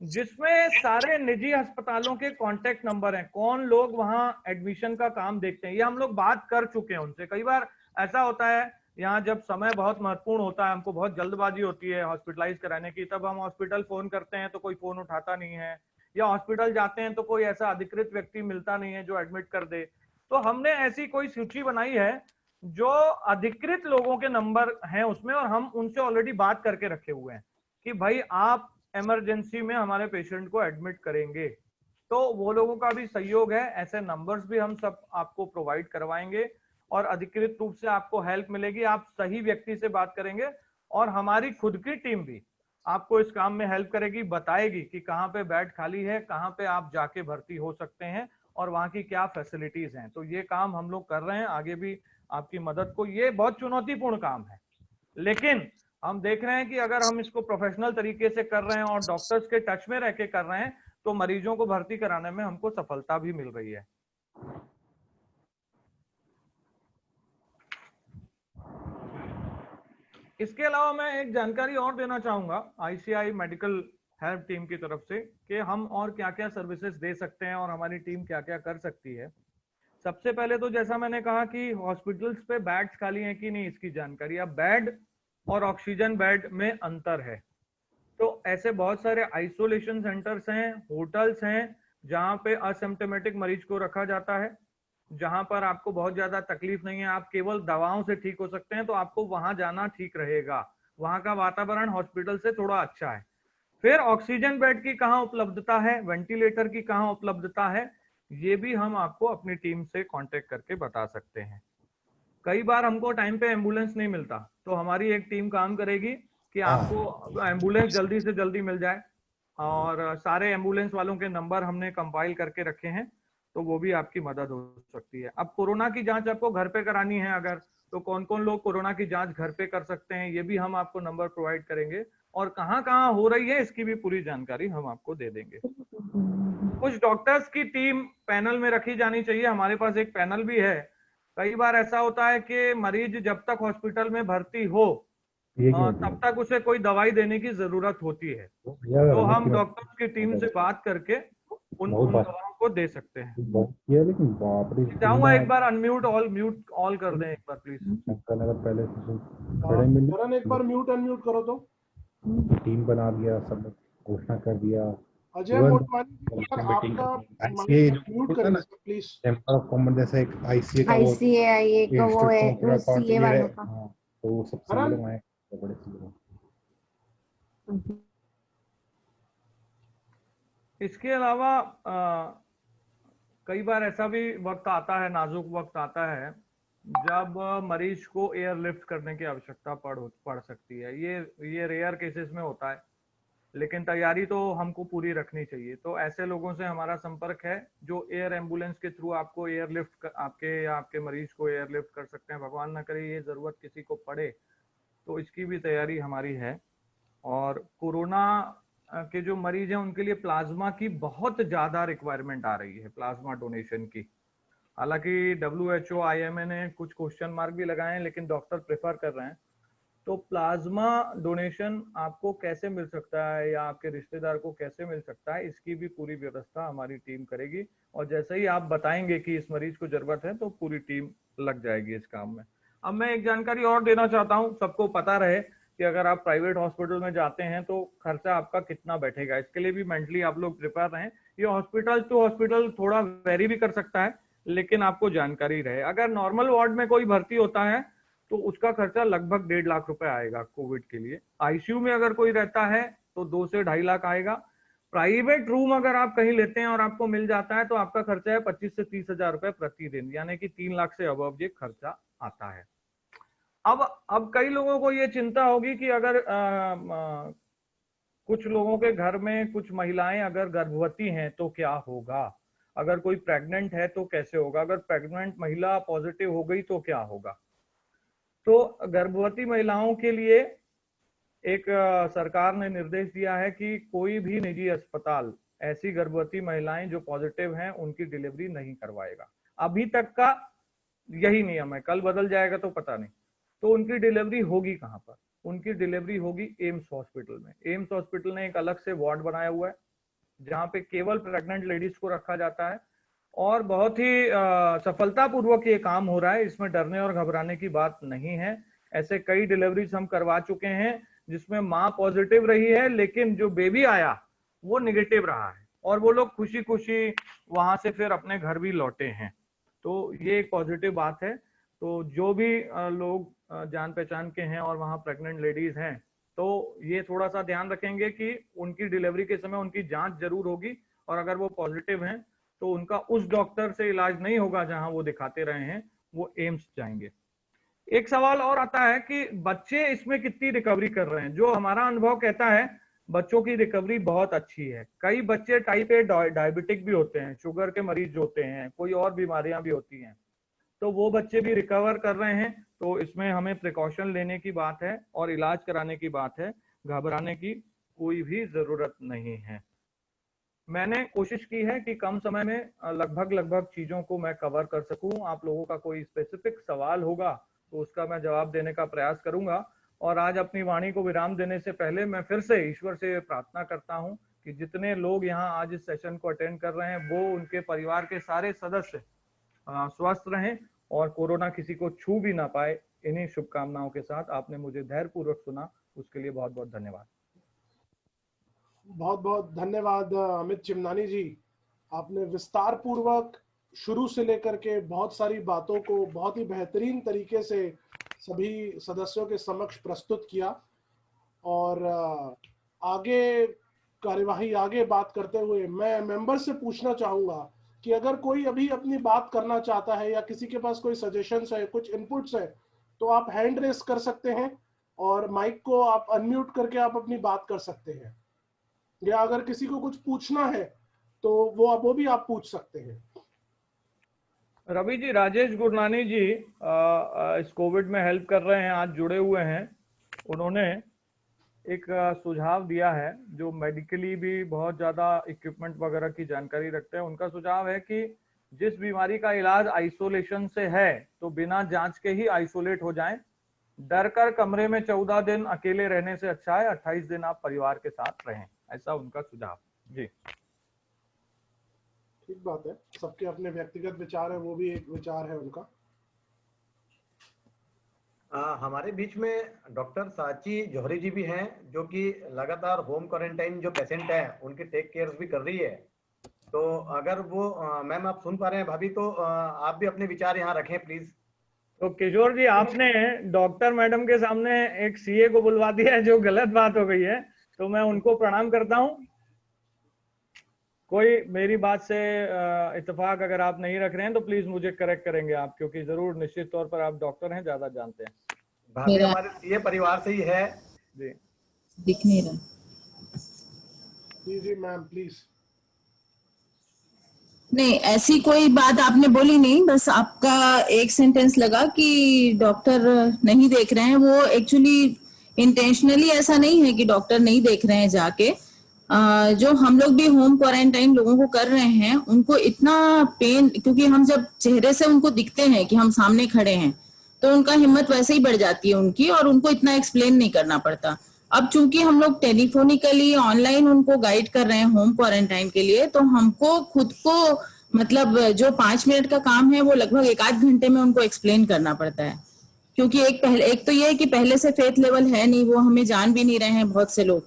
जिसमें सारे निजी अस्पतालों के कांटेक्ट नंबर हैं, कौन लोग वहां एडमिशन का काम देखते हैं, ये हम लोग बात कर चुके हैं उनसे। कई बार ऐसा होता है यहाँ जब समय बहुत महत्वपूर्ण होता है, हमको बहुत जल्दबाजी होती है हॉस्पिटलाइज कराने की, तब हम हॉस्पिटल फोन करते हैं तो कोई फोन उठाता नहीं है, या हॉस्पिटल जाते हैं तो कोई ऐसा अधिकृत व्यक्ति मिलता नहीं है जो एडमिट कर दे। तो हमने ऐसी कोई सूची बनाई है जो अधिकृत लोगों के नंबर हैं उसमें, और हम उनसे ऑलरेडी बात करके रखे हुए हैं कि भाई आप इमरजेंसी में हमारे पेशेंट को एडमिट करेंगे, तो वो लोगों का भी सहयोग है। ऐसे नंबर्स भी हम सब आपको प्रोवाइड करवाएंगे और अधिकृत रूप से आपको हेल्प मिलेगी, आप सही व्यक्ति से बात करेंगे, और हमारी खुद की टीम भी आपको इस काम में हेल्प करेगी, बताएगी कि कहाँ पे बेड खाली है, कहाँ पे आप जाके भर्ती हो सकते हैं और वहाँ की क्या फैसिलिटीज हैं। तो ये काम हम लोग कर रहे हैं, आगे भी आपकी मदद को। ये बहुत चुनौतीपूर्ण काम है, लेकिन हम देख रहे हैं कि अगर हम इसको प्रोफेशनल तरीके से कर रहे हैं और डॉक्टर्स के टच में रह के कर रहे हैं, तो मरीजों को भर्ती कराने में हमको सफलता भी मिल रही है। इसके अलावा मैं एक जानकारी और देना चाहूंगा आईसीआई मेडिकल हेल्प टीम की तरफ से कि हम और क्या क्या सर्विसेज दे सकते हैं और हमारी टीम क्या क्या कर सकती है। सबसे पहले तो जैसा मैंने कहा कि हॉस्पिटल्स पे बेड्स खाली हैं कि नहीं इसकी जानकारी। अब बेड और ऑक्सीजन बेड में अंतर है, तो ऐसे बहुत सारे आइसोलेशन सेंटर्स हैं, होटल्स हैं जहां पे असिम्प्टोमेटिक मरीज को रखा जाता है, जहां पर आपको बहुत ज्यादा तकलीफ नहीं है, आप केवल दवाओं से ठीक हो सकते हैं, तो आपको वहां जाना ठीक रहेगा। वहां का वातावरण हॉस्पिटल से थोड़ा अच्छा है। फिर ऑक्सीजन बेड की कहाँ उपलब्धता है, वेंटिलेटर की कहाँ उपलब्धता है, ये भी हम आपको अपनी टीम से कांटेक्ट करके बता सकते हैं। कई बार हमको टाइम पे एम्बुलेंस नहीं मिलता, तो हमारी एक टीम काम करेगी कि आपको एम्बुलेंस जल्दी से जल्दी मिल जाए, और सारे एम्बुलेंस वालों के नंबर हमने कंपाइल करके रखे हैं, तो वो भी आपकी मदद हो सकती है। अब कोरोना की जांच आपको घर पे करानी है अगर, तो कौन कौन लोग कोरोना की जांच घर पे कर सकते हैं, ये भी हम आपको नंबर प्रोवाइड करेंगे, और कहाँ कहाँ हो रही है इसकी भी पूरी जानकारी हम आपको दे देंगे। कुछ डॉक्टर्स की टीम पैनल में रखी जानी चाहिए, हमारे पास एक पैनल भी है। कई बार ऐसा होता है कि मरीज जब तक हॉस्पिटल में भर्ती हो तब तक उसे कोई दवाई देने की जरूरत होती है, तो हम डॉक्टर्स की टीम से बात करके उन दवाओं को दे सकते हैं। चाहूंगा एक बार अनम्यूट ऑल म्यूट ऑल कर दें एक बार प्लीज। करण एक बार म्यूट अनम्यूट करो तो। टीम बना दिया, सब घोषणा कर दिया। अजय मोटवानी आपका म्यूट करें प्लीज। चैम्बर ऑफ कॉमर्स जैसे एक आईसीए का वो है, सीए वालों का, तो वो सब सीए लोग आए, बड़े सीए लोग। इसके अलावा कई बार ऐसा भी वक्त आता है, नाजुक वक्त आता है, जब मरीज को एयरलिफ्ट करने की आवश्यकता पड़ सकती है। ये रेयर केसेस में होता है, लेकिन तैयारी तो हमको पूरी रखनी चाहिए। तो ऐसे लोगों से हमारा संपर्क है जो एयर एम्बुलेंस के थ्रू आपको एयरलिफ्ट आपके मरीज को एयरलिफ्ट कर सकते हैं। भगवान ना करे ये जरूरत किसी को पड़े, तो इसकी भी तैयारी हमारी है। और कोरोना के जो मरीज हैं उनके लिए प्लाज्मा की बहुत ज्यादा रिक्वायरमेंट आ रही है, प्लाज्मा डोनेशन की। हालांकि WHO IMA ने कुछ क्वेश्चन मार्क भी लगाए हैं, लेकिन डॉक्टर प्रेफर कर रहे हैं। तो प्लाज्मा डोनेशन आपको कैसे मिल सकता है या आपके रिश्तेदार को कैसे मिल सकता है, इसकी भी पूरी व्यवस्था हमारी टीम करेगी, और जैसे ही आप बताएंगे कि इस मरीज को जरूरत है तो पूरी टीम लग जाएगी इस काम में। अब मैं एक जानकारी और देना चाहता हूं, सबको पता रहे कि अगर आप प्राइवेट हॉस्पिटल में जाते हैं तो खर्चा आपका कितना बैठेगा, इसके लिए भी मेंटली आप लोग प्रिपेयर रहें। ये हॉस्पिटल टू हॉस्पिटल थोड़ा वेरी भी कर सकता है, लेकिन आपको जानकारी रहे। अगर नॉर्मल वार्ड में कोई भर्ती होता है तो उसका खर्चा लगभग 1.5 लाख रुपए आएगा कोविड के लिए। आईसीयू में अगर कोई रहता है तो 2 से 2.5 लाख आएगा। प्राइवेट रूम अगर आप कहीं लेते हैं और आपको मिल जाता है तो आपका खर्चा है 25 से 30 हजार रुपए प्रतिदिन, यानी कि 3 लाख से अबव ये खर्चा आता है। अब कई लोगों को ये चिंता होगी कि अगर कुछ लोगों के घर में कुछ महिलाएं अगर गर्भवती हैं तो क्या होगा, अगर कोई प्रेग्नेंट है तो कैसे होगा, अगर प्रेग्नेंट महिला पॉजिटिव हो गई तो क्या होगा। तो गर्भवती महिलाओं के लिए एक सरकार ने निर्देश दिया है कि कोई भी निजी अस्पताल ऐसी गर्भवती महिलाएं जो पॉजिटिव हैं उनकी डिलीवरी नहीं करवाएगा। अभी तक का यही नियम है, कल बदल जाएगा तो पता नहीं। तो उनकी डिलीवरी होगी कहां पर, उनकी डिलीवरी होगी एम्स हॉस्पिटल में। एम्स हॉस्पिटल ने एक अलग से वार्ड बनाया हुआ है जहाँ पे केवल प्रेग्नेंट लेडीज को रखा जाता है और बहुत ही सफलतापूर्वक ये काम हो रहा है। इसमें डरने और घबराने की बात नहीं है। ऐसे कई डिलीवरीज हम करवा चुके हैं जिसमें माँ पॉजिटिव रही है लेकिन जो बेबी आया वो निगेटिव रहा है और वो लोग खुशी खुशी वहां से फिर अपने घर भी लौटे हैं। तो ये एक पॉजिटिव बात है। तो जो भी लोग जान पहचान के हैं और वहाँ प्रेग्नेंट लेडीज हैं तो ये थोड़ा सा ध्यान रखेंगे कि उनकी डिलीवरी के समय उनकी जांच जरूर होगी और अगर वो पॉजिटिव हैं तो उनका उस डॉक्टर से इलाज नहीं होगा जहां वो दिखाते रहे हैं, वो एम्स जाएंगे। एक सवाल और आता है कि बच्चे इसमें कितनी रिकवरी कर रहे हैं। जो हमारा अनुभव कहता है बच्चों की रिकवरी बहुत अच्छी है। कई बच्चे टाइप ए डायबिटिक भी होते हैं, शुगर के मरीज होते हैं, कोई और बीमारियां भी होती हैं, तो वो बच्चे भी रिकवर कर रहे हैं। तो इसमें हमें प्रिकॉशन लेने की बात है और इलाज कराने की बात है, घबराने की कोई भी जरूरत नहीं है। मैंने कोशिश की है कि कम समय में लगभग चीजों को मैं कवर कर सकूं। आप लोगों का कोई स्पेसिफिक सवाल होगा तो उसका मैं जवाब देने का प्रयास करूंगा। और आज अपनी वाणी को विराम देने से पहले मैं फिर से ईश्वर से प्रार्थना करता हूं कि जितने लोग यहाँ आज इस सेशन को अटेंड कर रहे हैं वो उनके परिवार के सारे सदस्य स्वस्थ रहें और कोरोना किसी को छू भी ना पाए। इन्हीं शुभकामनाओं के साथ आपने मुझे धैर्यपूर्वक सुना, उसके लिए बहुत बहुत धन्यवाद। बहुत बहुत धन्यवाद अमित चिमनानी जी। आपने विस्तार पूर्वक शुरू से लेकर के बहुत सारी बातों को बहुत ही बेहतरीन तरीके से सभी सदस्यों के समक्ष प्रस्तुत किया और आगे कार्यवाही आगे बात करते हुए मैं मेंबर से पूछना चाहूंगा कि अगर कोई अभी अपनी बात करना चाहता है या किसी के पास कोई सजेशंस है, कुछ इनपुट्स है, तो आप हैंड रेस कर सकते हैं और माइक को आप अनम्यूट करके आप अपनी बात कर सकते हैं, या अगर किसी को कुछ पूछना है तो वो भी आप पूछ सकते हैं। रवि जी, राजेश गुरनानी जी इस कोविड में हेल्प कर रहे हैं, आज जुड़े हुए हैं। उन्होंने एक सुझाव दिया है जो मेडिकली भी बहुत ज्यादा इक्विपमेंट वगैरह की जानकारी रखते हैं। उनका सुझाव है कि जिस बीमारी का इलाज आइसोलेशन से है तो बिना जांच के ही आइसोलेट हो जाएं। डर कर कमरे में 14 दिन अकेले रहने से अच्छा है 28 दिन आप परिवार के साथ रहें, ऐसा उनका सुझाव जी। ठीक बात है, सबके अपने व्यक्तिगत विचार है, वो भी एक विचार है उनका। हमारे बीच में डॉक्टर साची जौहरी जी भी हैं जो कि लगातार होम क्वारंटाइन जो पेशेंट है उनकी टेक केयर भी कर रही है। तो अगर वो मैम आप सुन पा रहे हैं भाभी, तो आप भी अपने विचार यहाँ रखें प्लीज। तो किशोर जी, आपने डॉक्टर मैडम के सामने एक सीए को बुलवा दिया है, जो गलत बात हो गई है, तो मैं उनको प्रणाम करता हूँ। कोई मेरी बात से इत्तेफाक अगर आप नहीं रख रहे हैं तो प्लीज मुझे करेक्ट करेंगे आप, क्योंकि जरूर निश्चित तौर पर आप डॉक्टर हैं, ज्यादा जानते हैं। भाभी हमारे सीए परिवार से ही है जी। दिख नहीं रहा। जी मैम प्लीज। नहीं, ऐसी कोई बात आपने बोली नहीं, बस आपका एक सेंटेंस लगा कि डॉक्टर नहीं देख रहे हैं। वो एक्चुअली इंटेंशनली ऐसा नहीं है कि डॉक्टर नहीं देख रहे हैं जाके। जो हम लोग भी होम क्वारंटाइन लोगों को कर रहे हैं उनको इतना पेन, क्योंकि हम जब चेहरे से उनको दिखते हैं कि हम सामने खड़े हैं तो उनका हिम्मत वैसे ही बढ़ जाती है उनकी, और उनको इतना एक्सप्लेन नहीं करना पड़ता। अब चूंकि हम लोग टेलीफोनिकली ऑनलाइन उनको गाइड कर रहे हैं होम क्वारंटाइन के लिए, तो हमको खुद को मतलब जो 5 मिनट का काम है वो लगभग 1-8 घंटे में उनको एक्सप्लेन करना पड़ता है। क्योंकि एक तो ये है कि पहले से फेथ लेवल है नहीं, वो हमें जान भी नहीं रहे हैं बहुत से लोग,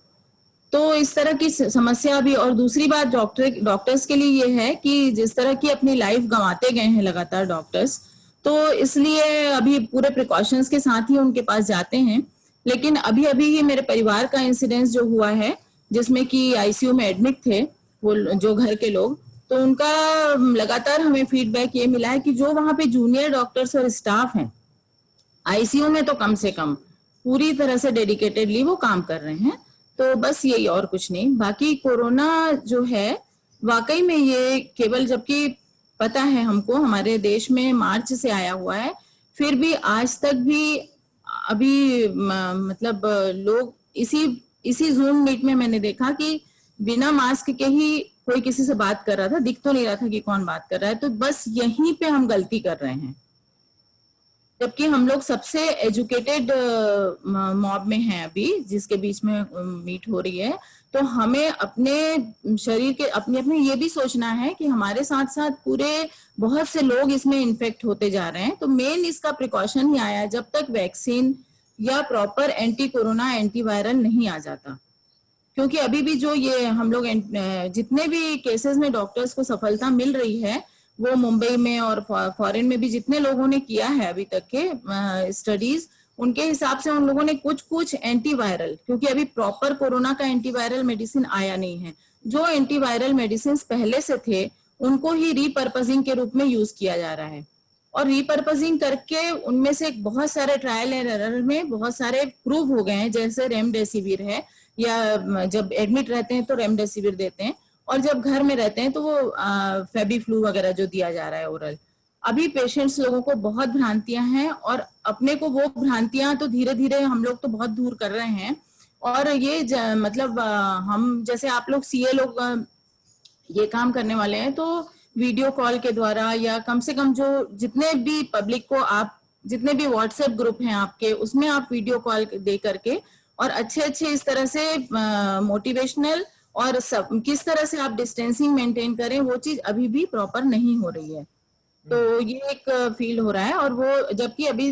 तो इस तरह की समस्या भी। और दूसरी बात डॉक्टर्स के लिए ये है कि जिस तरह की अपनी लाइफ गंवाते गए हैं लगातार डॉक्टर्स, तो इसलिए अभी पूरे प्रिकॉशंस के साथ ही उनके पास जाते हैं। लेकिन अभी ही मेरे परिवार का इंसिडेंस जो हुआ है जिसमें कि आईसीयू में एडमिट थे वो जो घर के लोग, तो उनका लगातार हमें फीडबैक ये मिला है कि जो वहां पे जूनियर डॉक्टर्स और स्टाफ हैं आईसीयू में, तो कम से कम पूरी तरह से डेडिकेटेडली वो काम कर रहे हैं। तो बस यही, और कुछ नहीं। बाकी कोरोना जो है वाकई में ये केवल, जबकि पता है हमको हमारे देश में मार्च से आया हुआ है, फिर भी आज तक भी अभी मतलब लोग इसी जूम मीट में मैंने देखा कि बिना मास्क के ही कोई किसी से बात कर रहा था, दिख तो नहीं रहा था कि कौन बात कर रहा है। तो बस यहीं पे हम गलती कर रहे हैं। जबकि हम लोग सबसे एजुकेटेड मॉब में हैं अभी, जिसके बीच में मीट हो रही है। तो हमें अपने शरीर के अपने अपने ये भी सोचना है कि हमारे साथ साथ पूरे बहुत से लोग इसमें इन्फेक्ट होते जा रहे हैं। तो मेन इसका प्रिकॉशन ही आया जब तक वैक्सीन या प्रॉपर एंटी कोरोना एंटीवायरल नहीं आ जाता। क्योंकि अभी भी जो ये हम लोग जितने भी केसेस में डॉक्टर्स को सफलता मिल रही है, वो मुंबई में और फॉरेन में भी जितने लोगों ने किया है अभी तक के स्टडीज, उनके हिसाब से उन लोगों ने कुछ एंटीवायरल, क्योंकि अभी प्रॉपर कोरोना का एंटीवायरल मेडिसिन आया नहीं है, जो एंटीवायरल मेडिसिन पहले से थे उनको ही रीपर्पजिंग के रूप में यूज किया जा रहा है। और रीपर्पजिंग करके उनमें से बहुत सारे ट्रायल एंड एरर में बहुत सारे प्रूव हो गए हैं, जैसे रेमडेसिविर है, या जब एडमिट रहते हैं तो रेमडेसिविर देते हैं, और जब घर में रहते हैं तो वो फेबीफ्लू वगैरह जो दिया जा रहा है ओरल। अभी पेशेंट्स लोगों को बहुत भ्रांतियां हैं, और अपने को वो भ्रांतियां तो धीरे धीरे हम लोग तो बहुत दूर कर रहे हैं। और ये मतलब हम जैसे आप लोग सीए लोग ये काम करने वाले हैं, तो वीडियो कॉल के द्वारा या कम से कम जो जितने भी पब्लिक को आप जितने भी व्हाट्सएप ग्रुप हैं आपके, उसमें आप वीडियो कॉल दे करके और अच्छे इस तरह से मोटिवेशनल और सब किस तरह से आप डिस्टेंसिंग मेंटेन करें, वो चीज अभी भी प्रॉपर नहीं हो रही है। तो ये एक फील हो रहा है। और वो जबकि अभी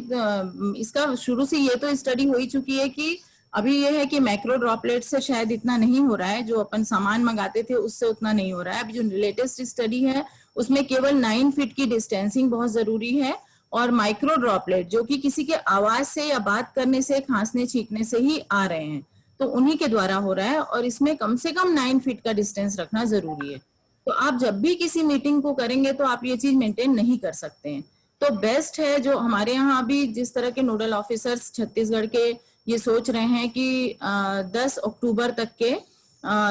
इसका शुरू से ये तो स्टडी हो ही चुकी है कि अभी ये है कि मैक्रो ड्रॉपलेट से शायद इतना नहीं हो रहा है, जो अपन सामान मंगाते थे उससे उतना नहीं हो रहा है। अभी जो लेटेस्ट स्टडी है उसमें केवल 9 फीट की डिस्टेंसिंग बहुत जरूरी है, और माइक्रो ड्रॉपलेट जो कि किसी के आवाज से या बात करने से, खांसने छींकने से ही आ रहे हैं, तो उन्हीं के द्वारा हो रहा है। और इसमें कम से कम 9 फीट का डिस्टेंस रखना जरूरी है। तो आप जब भी किसी मीटिंग को करेंगे तो आप ये चीज मेंटेन नहीं कर सकते हैं। तो बेस्ट है जो हमारे यहाँ अभी जिस तरह के नोडल ऑफिसर्स छत्तीसगढ़ के ये सोच रहे हैं कि 10 अक्टूबर तक के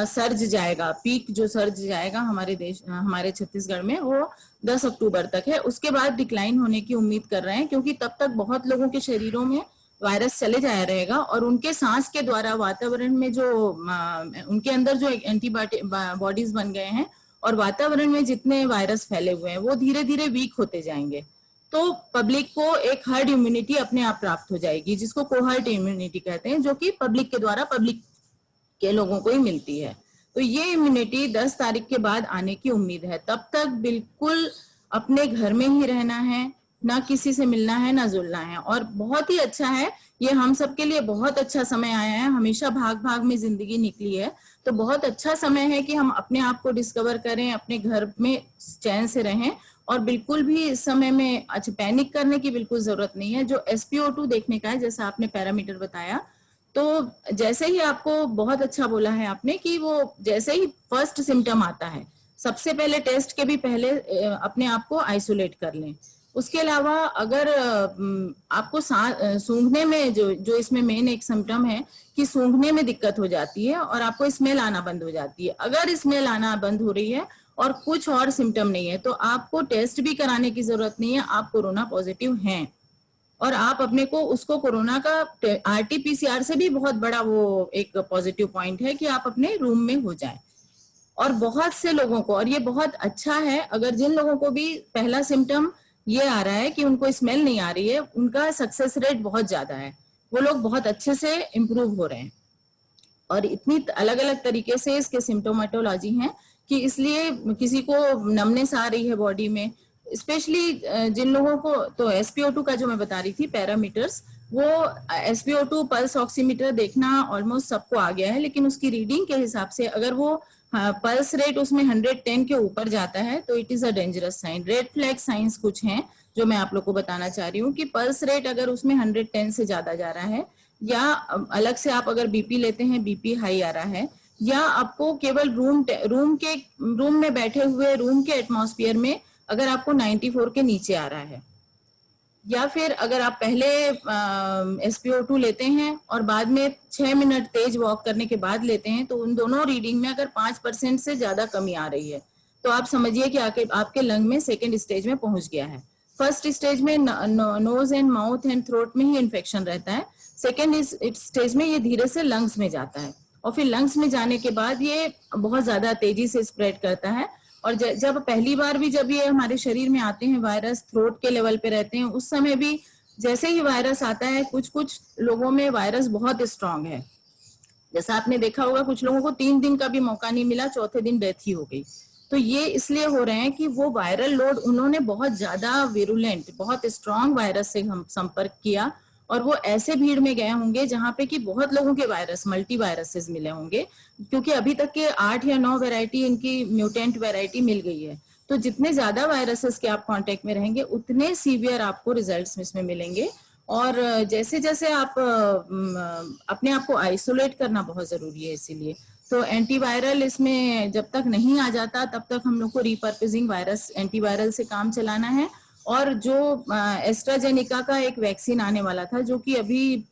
सर्ज जाएगा, पीक जो सर्ज जाएगा हमारे छत्तीसगढ़ में, वो 10 अक्टूबर तक है। उसके बाद डिक्लाइन होने की उम्मीद कर रहे हैं, क्योंकि तब तक बहुत लोगों के शरीरों में वायरस चले जाया रहेगा, और उनके सांस के द्वारा वातावरण में जो उनके अंदर जो एंटीबॉडीज बन गए हैं, और वातावरण में जितने वायरस फैले हुए हैं वो धीरे धीरे वीक होते जाएंगे। तो पब्लिक को एक हर्ड इम्यूनिटी अपने आप प्राप्त हो जाएगी, जिसको कोहर्ट इम्यूनिटी कहते हैं, जो कि पब्लिक के द्वारा पब्लिक के लोगों को ही मिलती है। तो ये इम्यूनिटी 10 तारीख के बाद आने की उम्मीद है। तब तक बिल्कुल अपने घर में ही रहना है, ना किसी से मिलना है, ना जुलना है। और बहुत ही अच्छा है, ये हम सबके लिए बहुत अच्छा समय आया है। हमेशा भाग भाग में जिंदगी निकली है, तो बहुत अच्छा समय है कि हम अपने आप को डिस्कवर करें, अपने घर में चैन से रहें, और बिल्कुल भी इस समय में पैनिक करने की बिल्कुल जरूरत नहीं है। जो SpO2 देखने का है, जैसा आपने पैरामीटर बताया, तो जैसे ही आपको बहुत अच्छा बोला है आपने कि वो जैसे ही फर्स्ट सिम्टम आता है, सबसे पहले टेस्ट के भी पहले अपने आप को आइसोलेट कर लें। उसके अलावा अगर आपको सूंघने में जो इसमें मेन एक सिम्टम है कि सूंघने में दिक्कत हो जाती है और आपको स्मेल आना बंद हो जाती है, अगर स्मेल आना बंद हो रही है और कुछ और सिम्टम नहीं है, तो आपको टेस्ट भी कराने की जरूरत नहीं है, आप कोरोना पॉजिटिव हैं। और आप अपने को उसको कोरोना का RT-PCR से भी बहुत बड़ा वो एक पॉजिटिव पॉइंट है कि आप अपने रूम में हो जाए। और बहुत से लोगों को, और ये बहुत अच्छा है, अगर जिन लोगों को भी पहला सिम्टम ये आ रहा है कि उनको स्मेल नहीं आ रही है, उनका सक्सेस रेट बहुत ज्यादा है, वो लोग बहुत अच्छे से इम्प्रूव हो रहे हैं। और इतनी अलग अलग तरीके से इसके सिम्टोमेटोलॉजी हैं कि इसलिए किसी को नमनेस आ रही है बॉडी में, स्पेशली जिन लोगों को, तो SpO2 का जो मैं बता रही थी पैरामीटर्स, वो SpO2 पल्स ऑक्सीमीटर देखना ऑलमोस्ट सबको आ गया है, लेकिन उसकी रीडिंग के हिसाब से अगर वो पल्स रेट उसमें 110 के ऊपर जाता है तो it is a dangerous sign. Red flag signs कुछ हैं जो मैं आप लोग को बताना चाह रही हूँ कि पल्स रेट अगर उसमें 110 से ज्यादा जा रहा है, या अलग से आप अगर BP लेते हैं, BP हाई आ रहा है, या आपको केवल रूम में बैठे हुए रूम के एटमॉस्फेयर में अगर आपको 94 के नीचे आ रहा है, या फिर अगर आप पहले SpO2 लेते हैं और बाद में 6 मिनट तेज वॉक करने के बाद लेते हैं, तो उन दोनों रीडिंग में अगर 5% से ज्यादा कमी आ रही है, तो आप समझिए कि आपके लंग में सेकेंड स्टेज में पहुंच गया है। फर्स्ट स्टेज में nose and mouth and throat में ही इन्फेक्शन रहता है, सेकेंड स्टेज में ये धीरे से लंग्स में जाता है, और फिर लंग्स में जाने के बाद ये बहुत ज्यादा तेजी से स्प्रेड करता है। और जब पहली बार भी जब ये हमारे शरीर में आते हैं वायरस, थ्रोट के लेवल पे रहते हैं, उस समय भी जैसे ही वायरस आता है, कुछ कुछ लोगों में वायरस बहुत स्ट्रांग है, जैसा आपने देखा होगा कुछ लोगों को 3 दिन का भी मौका नहीं मिला, चौथे दिन डेथ ही हो गई। तो ये इसलिए हो रहे हैं कि वो वायरल लोड, उन्होंने बहुत ज्यादा विरुलेंट, बहुत स्ट्रांग वायरस से हम संपर्क किया, और वो ऐसे भीड़ में गए होंगे जहां पे कि बहुत लोगों के वायरस, मल्टी वायरसेस मिले होंगे, क्योंकि अभी तक के 8 या 9 वैरायटी इनकी म्यूटेंट वैरायटी मिल गई है। तो जितने ज्यादा वायरसेस के आप कांटेक्ट में रहेंगे उतने सीवियर आपको रिजल्ट्स इसमें मिलेंगे। और जैसे जैसे आप अपने आप को आइसोलेट करना बहुत जरूरी है, इसीलिए तो एंटीवायरल इसमें जब तक नहीं आ जाता तब तक हम लोग को रिपर्पसिंग वायरस एंटीवायरल से काम चलाना है। और जो एस्ट्राजेनिका का एक वैक्सीन आने वाला था, जो कि अभी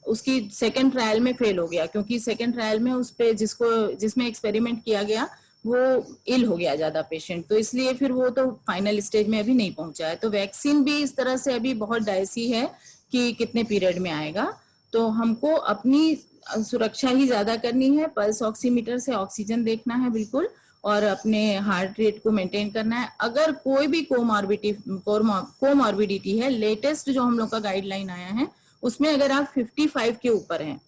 उसकी सेकेंड ट्रायल में फेल हो गया, क्योंकि सेकेंड ट्रायल में उस पे जिसमें एक्सपेरिमेंट किया गया वो इल हो गया ज्यादा पेशेंट, तो इसलिए फिर वो तो फाइनल स्टेज में अभी नहीं पहुंचा है। तो वैक्सीन भी इस तरह से अभी बहुत डायसी है कि कितने पीरियड में आएगा। तो हमको अपनी सुरक्षा ही ज्यादा करनी है, पल्स ऑक्सीमीटर से ऑक्सीजन देखना है बिल्कुल, और अपने हार्ट रेट को मेंटेन करना है। अगर कोई भी कोमॉर्बिडिटी है, लेटेस्ट जो हम लोग का गाइडलाइन आया है उसमें अगर आप 55 के ऊपर हैं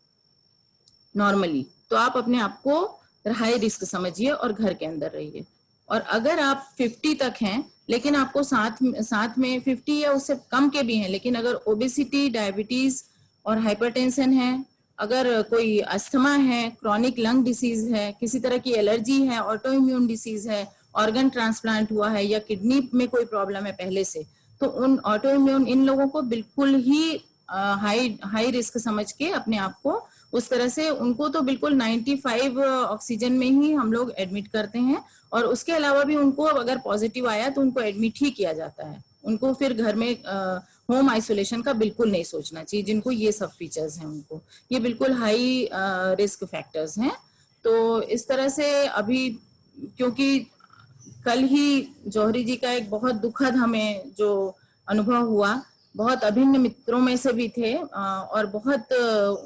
नॉर्मली, तो आप अपने आप को हाई रिस्क समझिए और घर के अंदर रहिए। और अगर आप 50 तक हैं लेकिन आपको साथ में 50 या उससे कम के भी हैं, लेकिन अगर ओबेसिटी, डायबिटीज और हाइपरटेंशन है, अगर कोई अस्थमा है, क्रॉनिक लंग डिसीज है, किसी तरह की एलर्जी है, ऑटो इम्यून डिसीज है, ऑर्गन ट्रांसप्लांट हुआ है, या किडनी में कोई प्रॉब्लम है पहले से, तो उन ऑटो इम्यून इन लोगों को बिल्कुल ही हाई रिस्क समझ के अपने आप को उस तरह से, उनको तो बिल्कुल 95 ऑक्सीजन में ही हम लोग एडमिट करते हैं। और उसके अलावा भी उनको अगर पॉजिटिव आया तो उनको एडमिट ही किया जाता है, उनको फिर घर में होम आइसोलेशन का बिल्कुल नहीं सोचना चाहिए। जिनको ये सब फीचर्स हैं उनको ये बिल्कुल हाई रिस्क फैक्टर्स हैं। तो इस तरह से अभी, क्योंकि कल ही जौहरी जी का एक बहुत दुखद हमें जो अनुभव हुआ, बहुत अभिन्न मित्रों में से भी थे और बहुत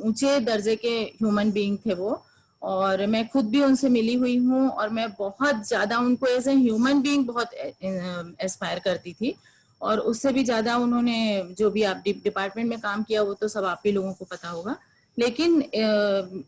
ऊंचे दर्जे के ह्यूमन बीइंग थे वो, और मैं खुद भी उनसे मिली हुई हूँ, और मैं बहुत ज्यादा उनको एज ए ह्यूमन बीइंग बहुत एस्पायर करती थी। और उससे भी ज्यादा उन्होंने जो भी आप डिपार्टमेंट में काम किया वो तो सब आप ही लोगों को पता होगा। लेकिन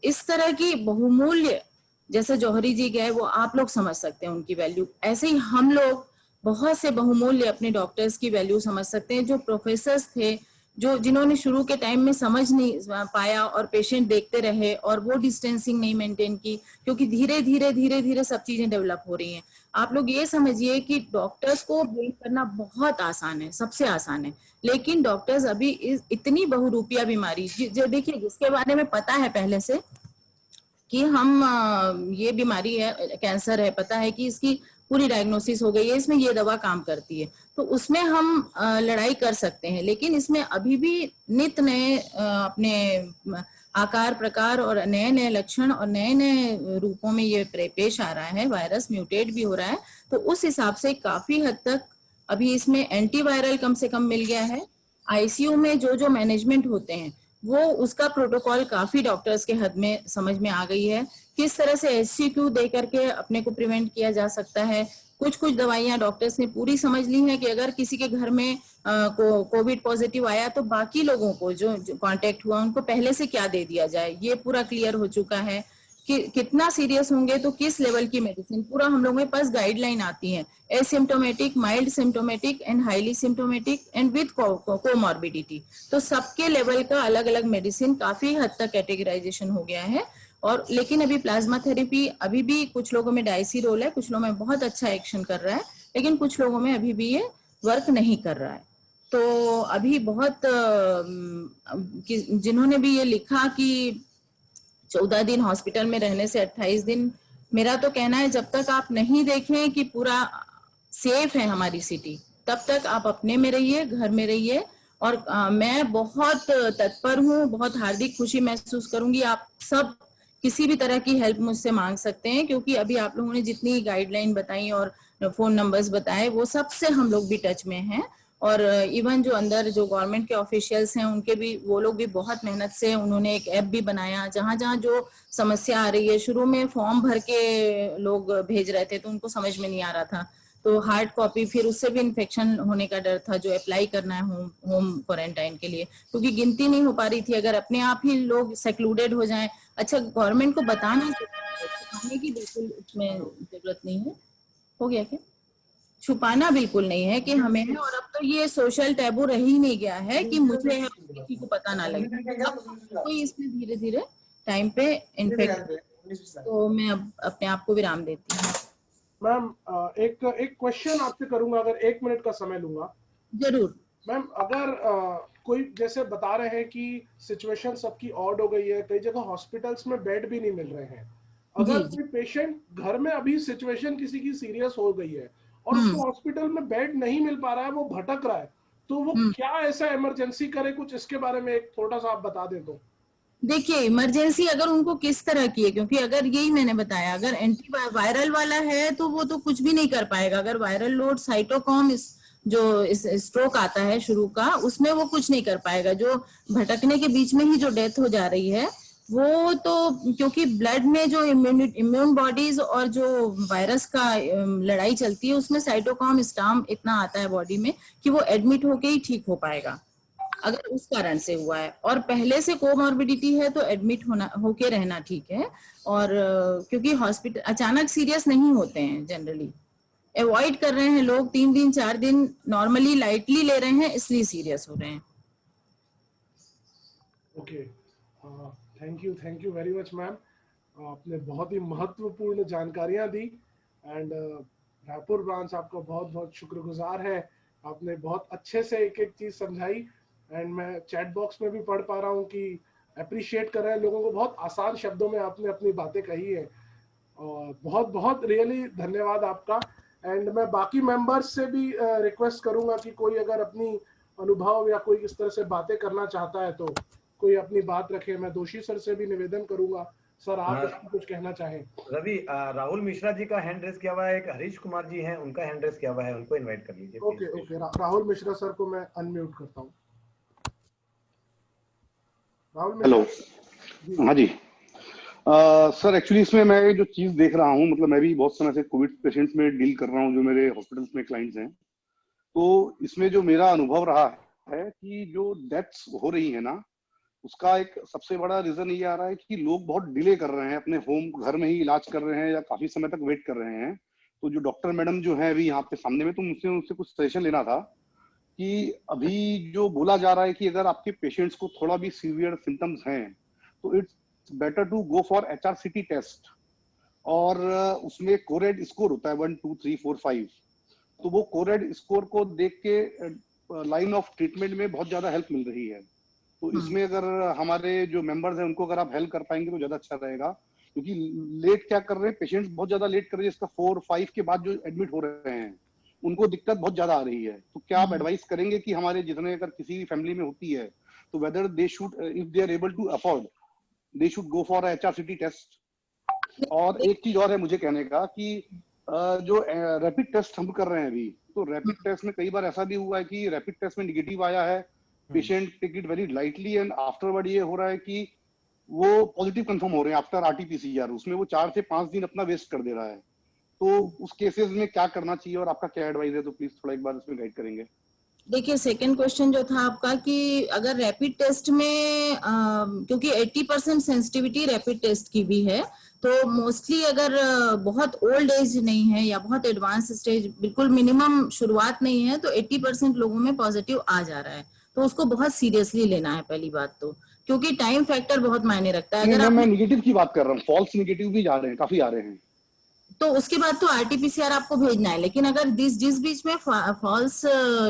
इस तरह की बहुमूल्य, जैसे जौहरी जी गए, वो आप लोग समझ सकते हैं उनकी वैल्यू, ऐसे ही हम लोग बहुत से बहुमूल्य अपने डॉक्टर्स की वैल्यू समझ सकते हैं। जो प्रोफेसर्स थे, जिन्होंने शुरू के टाइम में समझ नहीं पाया और पेशेंट देखते रहे और वो डिस्टेंसिंग नहीं मेंटेन की, क्योंकि धीरे धीरे सब चीजें डेवलप हो रही हैं। आप लोग ये समझिए कि डॉक्टर्स को ब्लेम करना बहुत आसान है, सबसे आसान है, लेकिन डॉक्टर्स अभी इतनी बहुरूपिया बीमारी, जो देखिए जिसके बारे में पता है पहले से कि हम ये बीमारी है, कैंसर है, पता है कि इसकी पूरी डायग्नोसिस हो गई है, इसमें ये दवा काम करती है, तो उसमें हम लड़ाई कर सकते हैं। लेकिन इसमें अभी भी नित नए अपने आकार प्रकार और नए नए लक्षण और नए नए रूपों में ये पेश आ रहा है, वायरस म्यूटेट भी हो रहा है। तो उस हिसाब से काफी हद तक अभी इसमें एंटीवायरल कम से कम मिल गया है। आईसीयू में जो मैनेजमेंट होते हैं वो उसका प्रोटोकॉल काफी डॉक्टर्स के हद में समझ में आ गई है, किस तरह से एचसीक्यू दे करके अपने को प्रिवेंट किया जा सकता है। कुछ दवाइयां डॉक्टर्स ने पूरी समझ ली हैं कि अगर किसी के घर में कोविड पॉजिटिव आया तो बाकी लोगों को जो कांटेक्ट हुआ उनको पहले से क्या दे दिया जाए, ये पूरा क्लियर हो चुका है। कि कितना सीरियस होंगे तो किस लेवल की मेडिसिन, पूरा हम लोगों के पास गाइडलाइन आती है, asymptomatic, mild symptomatic and highly symptomatic and with comorbidity. तो सबके लेवल का अलग अलग मेडिसिन काफी हद तक कैटेगराइजेशन हो गया है। और लेकिन अभी प्लाज्मा थेरेपी अभी भी कुछ लोगों में डायसी रोल है, कुछ लोगों में बहुत अच्छा एक्शन कर रहा है, लेकिन कुछ लोगों में अभी भी ये वर्क नहीं कर रहा है। तो अभी बहुत जिन्होंने भी ये लिखा कि 14 दिन हॉस्पिटल में रहने से 28 दिन, मेरा तो कहना है जब तक आप नहीं देखें कि पूरा सेफ है हमारी सिटी, तब तक आप अपने में रहिए, घर में रहिए। और मैं बहुत तत्पर हूँ, बहुत हार्दिक खुशी महसूस करूंगी। आप सब किसी भी तरह की हेल्प मुझसे मांग सकते हैं, क्योंकि अभी आप लोगों ने जितनी गाइडलाइन बताई और फोन नंबर्स बताए वो सबसे हम लोग भी टच में हैं। और इवन जो अंदर जो गवर्नमेंट के ऑफिशियल्स हैं उनके भी, वो लोग भी बहुत मेहनत से उन्होंने एक ऐप भी बनाया, जहां जहां जो समस्या आ रही है, शुरू में फॉर्म भर के लोग भेज रहे थे तो उनको समझ में नहीं आ रहा था, तो हार्ड कॉपी, फिर उससे भी इन्फेक्शन होने का डर था, जो अप्लाई करना है होम क्वारंटाइन के लिए, क्योंकि गिनती नहीं हो पा रही थी। अगर अपने आप ही लोग सेक्लूडेड हो जाएं, अच्छा गवर्नमेंट को बताना छुपाने की बिल्कुल इसमें जरूरत नहीं है। हो गया क्या? छुपाना बिल्कुल नहीं है कि हमें है, और अब तो ये सोशल टैबू रह ही नहीं गया है कि मुझे है किसी को पता ना लगे। अब कोई इसमें धीरे धीरे टाइम पे इन्फेक्ट, तो मैं अब अपने आप को विराम देती हूँ। मैम एक क्वेश्चन आपसे करूंगा, अगर 1 मिनट का समय लूंगा। जरूर। मैम अगर कोई जैसे बता रहे हैं कि सिचुएशन सबकी ऑड हो गई है, कई जगह हॉस्पिटल्स में बेड भी नहीं मिल रहे हैं, अगर कोई पेशेंट घर में अभी सिचुएशन किसी की सीरियस हो गई है और उसको हॉस्पिटल में बेड नहीं मिल पा रहा है, वो भटक रहा है, तो वो क्या ऐसा इमरजेंसी करे, कुछ इसके बारे में एक थोड़ा सा आप बता दें तो। देखिए इमरजेंसी अगर उनको किस तरह की है, क्योंकि अगर यही मैंने बताया, अगर एंटी वायरल वाला है तो वो तो कुछ भी नहीं कर पाएगा। अगर वायरल लोड साइटोकॉम जो इस स्ट्रोक आता है शुरू का, उसमें वो कुछ नहीं कर पाएगा। जो भटकने के बीच में ही जो डेथ हो जा रही है वो तो, क्योंकि ब्लड में जो इम्यून बॉडीज और जो वायरस का लड़ाई चलती है, उसमें साइटोकॉम स्टार्म इतना आता है बॉडी में कि वो एडमिट होके ही ठीक हो पाएगा, अगर उस कारण से हुआ है। और पहले से कोमॉर्बिडिटी है तो एडमिट होके रहना ठीक है। और क्योंकि हॉस्पिटल अचानक सीरियस नहीं होते हैं, जनरली अवॉइड कर रहे हैं लोग, 3 दिन 4 दिन नॉर्मली लाइटली ले रहे हैं, इसलिए सीरियस हो रहे हैं। Okay, thank you very much ma'am, आपने बहुत ही महत्वपूर्ण जानकारियां दी एंड रायपुर ब्रांच आपका बहुत बहुत शुक्रगुजार है। आपने बहुत अच्छे से एक एक चीज समझाई एंड मैं चैट बॉक्स में भी पढ़ पा रहा हूँ कि अप्रिशिएट कर रहे हैं लोगों को, बहुत आसान शब्दों में आपने अपनी बातें कही है, और बहुत बहुत रियली धन्यवाद आपका। एंड मैं बाकी मेंबर्स से भी रिक्वेस्ट करूंगा कि कोई अगर अपनी अनुभव या कोई इस तरह से बातें करना चाहता है तो कोई अपनी बात रखे। मैं दोषी सर से भी निवेदन करूंगा, सर आप कुछ कहना चाहें। रवि, राहुल मिश्रा जी का हैंड रेस किया हुआ है, एक हरीश कुमार जी हैं, उनका हैंड रेस किया हुआ है, उनको इनवाइट कर लीजिए। ओके, राहुल मिश्रा सर को मैं अनम्यूट करता हूँ। हेलो, हाँ जी सर, एक्चुअली इसमें मैं जो चीज देख रहा हूँ, मतलब मैं भी बहुत समय से कोविड पेशेंट्स में डील कर रहा हूँ जो मेरे हॉस्पिटल्स में क्लाइंट्स हैं, तो इसमें जो मेरा अनुभव रहा है कि जो डेथ्स हो रही है ना, उसका एक सबसे बड़ा रीजन ये आ रहा है कि लोग बहुत डिले कर रहे हैं, अपने होम घर में ही इलाज कर रहे हैं या काफी समय तक वेट कर रहे हैं। तो जो डॉक्टर मैडम जो है अभी यहाँ पे सामने में, तो मुझसे उनसे कुछ सजेशन लेना था कि अभी जो बोला जा रहा है कि अगर आपके पेशेंट्स को थोड़ा भी सीवियर सिम्टम्स हैं तो it's better to go for HRCT test, और उसमें कोरेड स्कोर होता है 1 2 3 4 5, तो वो कोरेड स्कोर को देख के लाइन ऑफ ट्रीटमेंट में बहुत ज्यादा हेल्प मिल रही है। तो इसमें अगर हमारे जो मेंबर्स हैं उनको अगर आप हेल्प कर पाएंगे तो ज्यादा अच्छा रहेगा, क्योंकि लेट क्या कर रहे हैं पेशेंट्स, बहुत ज्यादा लेट कर रहे हैं, इसका 4 5 के बाद जो एडमिट हो रहे हैं उनको दिक्कत बहुत ज्यादा आ रही है। तो क्या आप एडवाइस करेंगे कि हमारे जितने अगर किसी भी फैमिली में होती है तो whether they should, if they are able to afford, they should go for HRCT test? और एक चीज और है मुझे कहने का कि जो रैपिड टेस्ट हम कर रहे हैं अभी, तो रैपिड टेस्ट में कई बार ऐसा भी हुआ है कि रैपिड टेस्ट में निगेटिव आया है, patient take it very lightly, and afterward ये हो रहा है कि वो पॉजिटिव कंफर्म हो रहे हैं आफ्टर RT-PCR, उसमें वो 4 से 5 दिन अपना वेस्ट कर दे रहा है। तो उस केसेस में क्या करना चाहिए और आपका क्या एडवाइस है, तो प्लीज थोड़ा एक बार इसमें गाइड करेंगे। देखिए, सेकंड क्वेश्चन जो था आपका कि अगर रैपिड टेस्ट में क्योंकि 80% सेंसिटिविटी रैपिड टेस्ट की भी है, तो मोस्टली अगर बहुत ओल्ड एज नहीं है या बहुत एडवांस स्टेज, बिल्कुल मिनिमम शुरुआत नहीं है, तो 80% लोगों में पॉजिटिव आ जा रहा है, तो उसको बहुत सीरियसली लेना है पहली बात तो, क्योंकि टाइम फैक्टर बहुत मायने रखता है। अगर मैं नेगेटिव की बात कर रहा हूँ, फॉल्स नेगेटिव भी जा रहे हैं, काफी आ रहे हैं, तो उसके बाद तो RT-PCR आपको भेजना है। लेकिन अगर जिस बीच में फॉल्स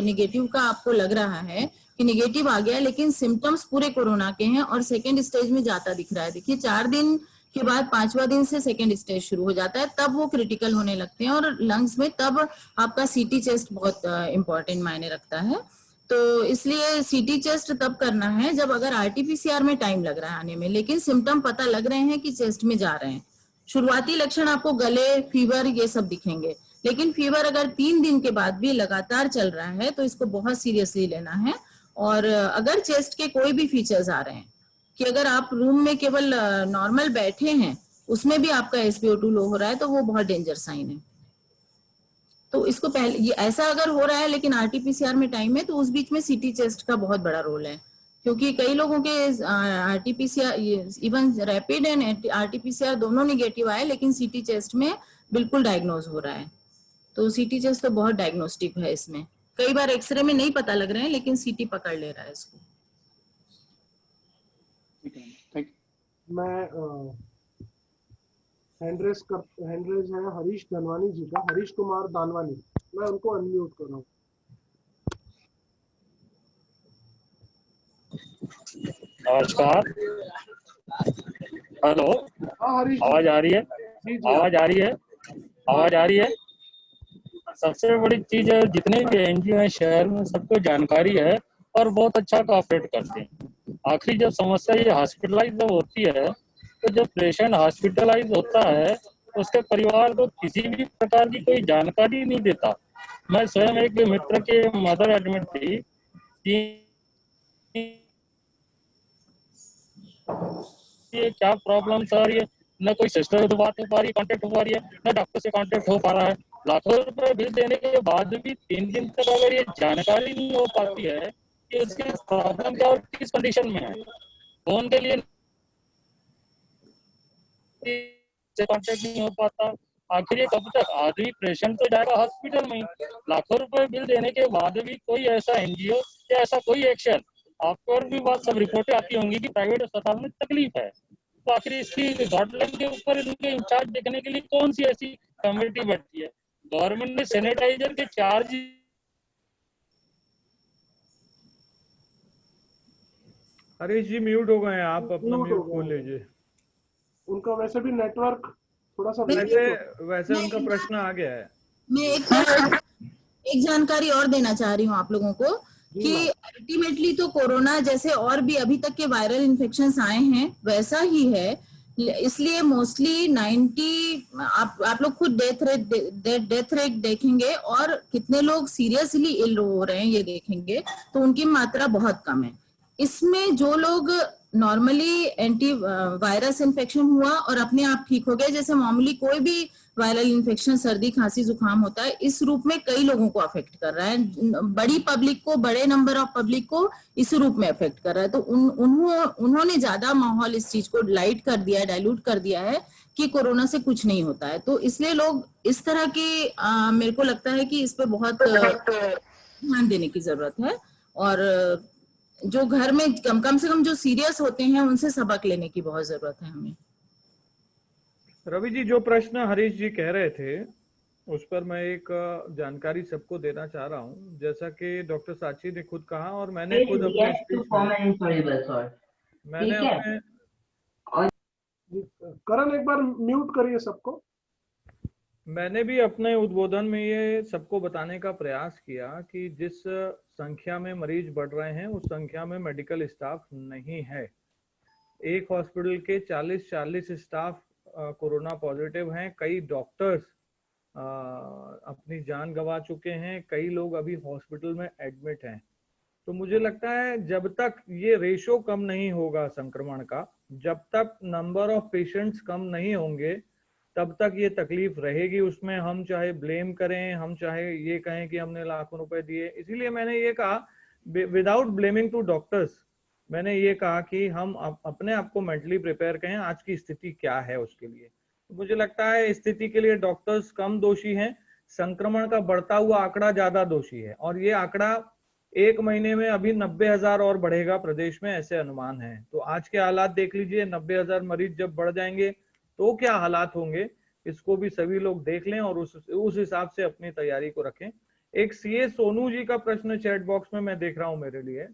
निगेटिव का आपको लग रहा है कि निगेटिव आ गया, लेकिन सिम्टम्स पूरे कोरोना के हैं और सेकेंड स्टेज में जाता दिख रहा है, देखिए 4 दिन के बाद 5वां दिन से सेकेंड स्टेज शुरू हो जाता है, तब वो क्रिटिकल होने लगते हैं और लंग्स में तब आपका CT चेस्ट बहुत इंपॉर्टेंट मायने रखता है। तो इसलिए CT चेस्ट तब करना है जब अगर RT-PCR में टाइम लग रहा है आने में, लेकिन सिम्टम पता लग रहे हैं कि चेस्ट में जा रहे हैं। शुरुआती लक्षण आपको गले, फीवर, ये सब दिखेंगे, लेकिन फीवर अगर 3 दिन के बाद भी लगातार चल रहा है तो इसको बहुत सीरियसली लेना है। और अगर चेस्ट के कोई भी फीचर्स आ रहे हैं कि अगर आप रूम में केवल नॉर्मल बैठे हैं, उसमें भी आपका SpO2 लो हो रहा है, तो वो बहुत डेंजर साइन है। तो इसको पहले ये ऐसा अगर हो रहा है लेकिन आरटीपीसीआर में टाइम है, तो उस बीच में सीटी चेस्ट का बहुत बड़ा रोल है, क्योंकि कई लोगों के RTPCR even rapid and RTPCR दोनों निगेटिव आए, लेकिन सीटी चेस्ट में बिल्कुल डायग्नोज हो रहा है। तो सीटी चेस्ट तो बहुत डायग्नोस्टिक है, इसमें कई बार एक्सरे में नहीं पता लग रहे हैं लेकिन सीटी पकड़ ले रहा है इसको। मैं हैंड रेज है हरीश धनवानी जी का, हरीश कुमार दानवानी, मैं उनको अनम्यूट कर रहा हूँ। नमस्कार। हेलो, हाँ हरीश, आवाज आ रही है? आवाज आ रही है? आवाज आ रही है? सबसे बड़ी चीज है, जितने भी एनजीओ हैं शहर में सबको जानकारी है और बहुत अच्छा कोऑपरेट करते हैं। आखिरी जब समस्या ये हॉस्पिटलाइज जब होती है, तो जब पेशेंट हॉस्पिटलाइज होता है उसके परिवार को किसी भी प्रकार की कोई जानकारी नहीं देता। मैं स्वयं एक मित्र के मदर एडमिट थी, ये क्या प्रॉब्लम सर, ये न कोई सिस्टर से बात हो पा रही, कांटेक्ट हो पा रही है, न डॉक्टर से कांटेक्ट हो पा रहा है। लाखों रुपए बिल देने के बाद भी 3 दिन तक अगर ये जानकारी नहीं हो पाती है कि उसकी प्रॉब्लम क्या और किस कंडीशन में है, फोन के लिए से कांटेक्ट नहीं हो पाता, आखिर ये कब तक? आदमी पेशेंट तो जाएगा हॉस्पिटल में, लाखों रुपए बिल देने के बाद भी कोई ऐसा एनजीओ या ऐसा कोई एक्शन, आपको और भी बात सब रिपोर्टें आती होंगी कि प्राइवेट अस्पताल में तकलीफ है, तो आखिर इसकी गाइडलाइन के ऊपर इनके इंचार्ज देखने के लिए कौन सी ऐसी कमेटी बैठती है? गवर्नमेंट ने सैनिटाइजर के चार्ज। हरीश जी म्यूट हो गए हैं, आप अपना म्यूट खोल लीजिए। उनका वैसे भी नेटवर्क थोड़ा सा वैसे उनका प्रश्न आ गया है। मैं एक जानकारी और देना चाह रही हूँ आप लोगों को कि अल्टीमेटली तो कोरोना जैसे और भी अभी तक के वायरल इन्फेक्शंस आए हैं वैसा ही है, इसलिए मोस्टली 90 आप लोग खुद डेथ रेट देखेंगे और कितने लोग सीरियसली इल हो रहे हैं ये देखेंगे तो उनकी मात्रा बहुत कम है। इसमें जो लोग नॉर्मली एंटी वायरस इन्फेक्शन हुआ और अपने आप ठीक हो गए, जैसे मामूली कोई भी वायरल इन्फेक्शन सर्दी खांसी जुकाम होता है, इस रूप में कई लोगों को अफेक्ट कर रहा है, बड़ी पब्लिक को, बड़े नंबर ऑफ पब्लिक को इस रूप में अफेक्ट कर रहा है। तो उन्होंने ज्यादा माहौल इस चीज को लाइट कर दिया है, डाइल्यूट कर दिया है कि कोरोना से कुछ नहीं होता है। तो इसलिए लोग इस तरह के मेरे को लगता है कि इस पे बहुत ध्यान देने की जरूरत है और जो घर में कम से कम जो सीरियस होते हैं उनसे सबक लेने की बहुत जरूरत है हमें। रवि जी, जो प्रश्न हरीश जी कह रहे थे उस पर मैं एक जानकारी सबको देना चाह रहा हूं। जैसा कि डॉक्टर साची ने खुद कहा और मैंने खुद अपने करण एक बार म्यूट करिए सबको। मैंने भी अपने उद्बोधन में ये सबको बताने का प्रयास किया कि जिस संख्या में मरीज बढ़ रहे हैं उस संख्या में मेडिकल स्टाफ नहीं है। एक हॉस्पिटल के 40 स्टाफ कोरोना पॉजिटिव हैं, कई डॉक्टर्स अपनी जान गंवा चुके हैं, कई लोग अभी हॉस्पिटल में एडमिट हैं। तो मुझे लगता है जब तक ये रेशो कम नहीं होगा संक्रमण का, जब तक नंबर ऑफ पेशेंट्स कम नहीं होंगे, तब तक ये तकलीफ रहेगी। उसमें हम चाहे ब्लेम करें, हम चाहे ये कहें कि हमने लाखों रुपए दिए। इसीलिए मैंने ये कहा, विदाउट ब्लेमिंग टू डॉक्टर्स, मैंने ये कहा कि हम अपने आप को मेंटली प्रिपेयर करें आज की स्थिति क्या है उसके लिए। तो मुझे लगता है स्थिति के लिए डॉक्टर्स कम दोषी हैं, संक्रमण का बढ़ता हुआ आंकड़ा ज्यादा दोषी है और ये आंकड़ा 1 महीने में अभी 90,000 और बढ़ेगा प्रदेश में, ऐसे अनुमान है। तो आज के हालात देख लीजिए, 90,000 मरीज जब बढ़ जाएंगे तो क्या हालात होंगे, इसको भी सभी लोग देख लें और उस हिसाब से अपनी तैयारी को रखें। एक सीए सोनू जी का प्रश्न चैट बॉक्स में मैं देख रहा हूं मेरे लिए।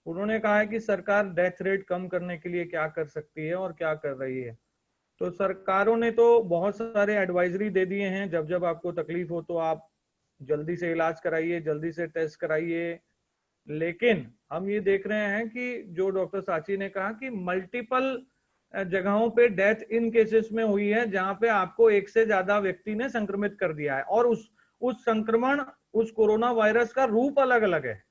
उन्होंने कहा है कि सरकार डेथ रेट कम करने के लिए क्या कर सकती है और क्या कर रही है। तो सरकारों ने तो बहुत सारे एडवाइजरी दे दिए हैं, जब जब आपको तकलीफ हो तो आप जल्दी से इलाज कराइए, जल्दी से टेस्ट कराइए। लेकिन हम ये देख रहे हैं कि जो डॉक्टर साची ने कहा कि मल्टीपल जगहों पे डेथ इन केसेस में हुई है जहां पे आपको एक से ज्यादा व्यक्ति ने संक्रमित कर दिया है और उस संक्रमण, उस कोरोना वायरस का रूप अलग अलग है।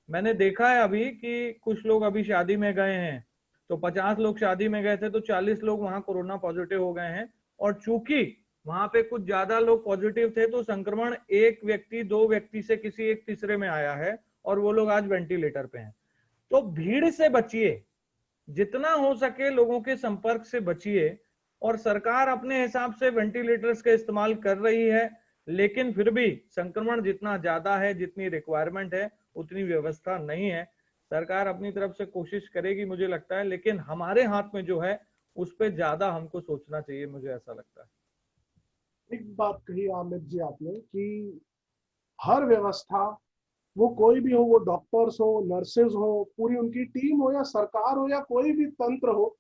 मैंने देखा है अभी कि कुछ लोग अभी शादी में गए हैं तो 50 लोग शादी में गए थे तो 40 लोग वहां कोरोना पॉजिटिव हो गए हैं। और चूंकि वहां पे कुछ ज्यादा लोग पॉजिटिव थे, तो संक्रमण एक व्यक्ति 2 व्यक्ति से किसी एक तीसरे में आया है और वो लोग आज वेंटिलेटर पे हैं। तो भीड़ से बचिए, जितना हो सके लोगों के संपर्क से बचिए। और सरकार अपने हिसाब से वेंटिलेटर्स का इस्तेमाल कर रही है, लेकिन फिर भी संक्रमण जितना ज्यादा है, जितनी रिक्वायरमेंट है उतनी व्यवस्था नहीं है। सरकार अपनी तरफ से कोशिश करेगी मुझे लगता है, लेकिन हमारे हाथ में जो है उस पर ज्यादा हमको सोचना चाहिए, मुझे ऐसा लगता है। एक बात कही आमिर जी आपने कि हर व्यवस्था, वो कोई भी हो, वो डॉक्टर्स हो, नर्सेज हो, पूरी उनकी टीम हो, या सरकार हो, या कोई भी तंत्र हो,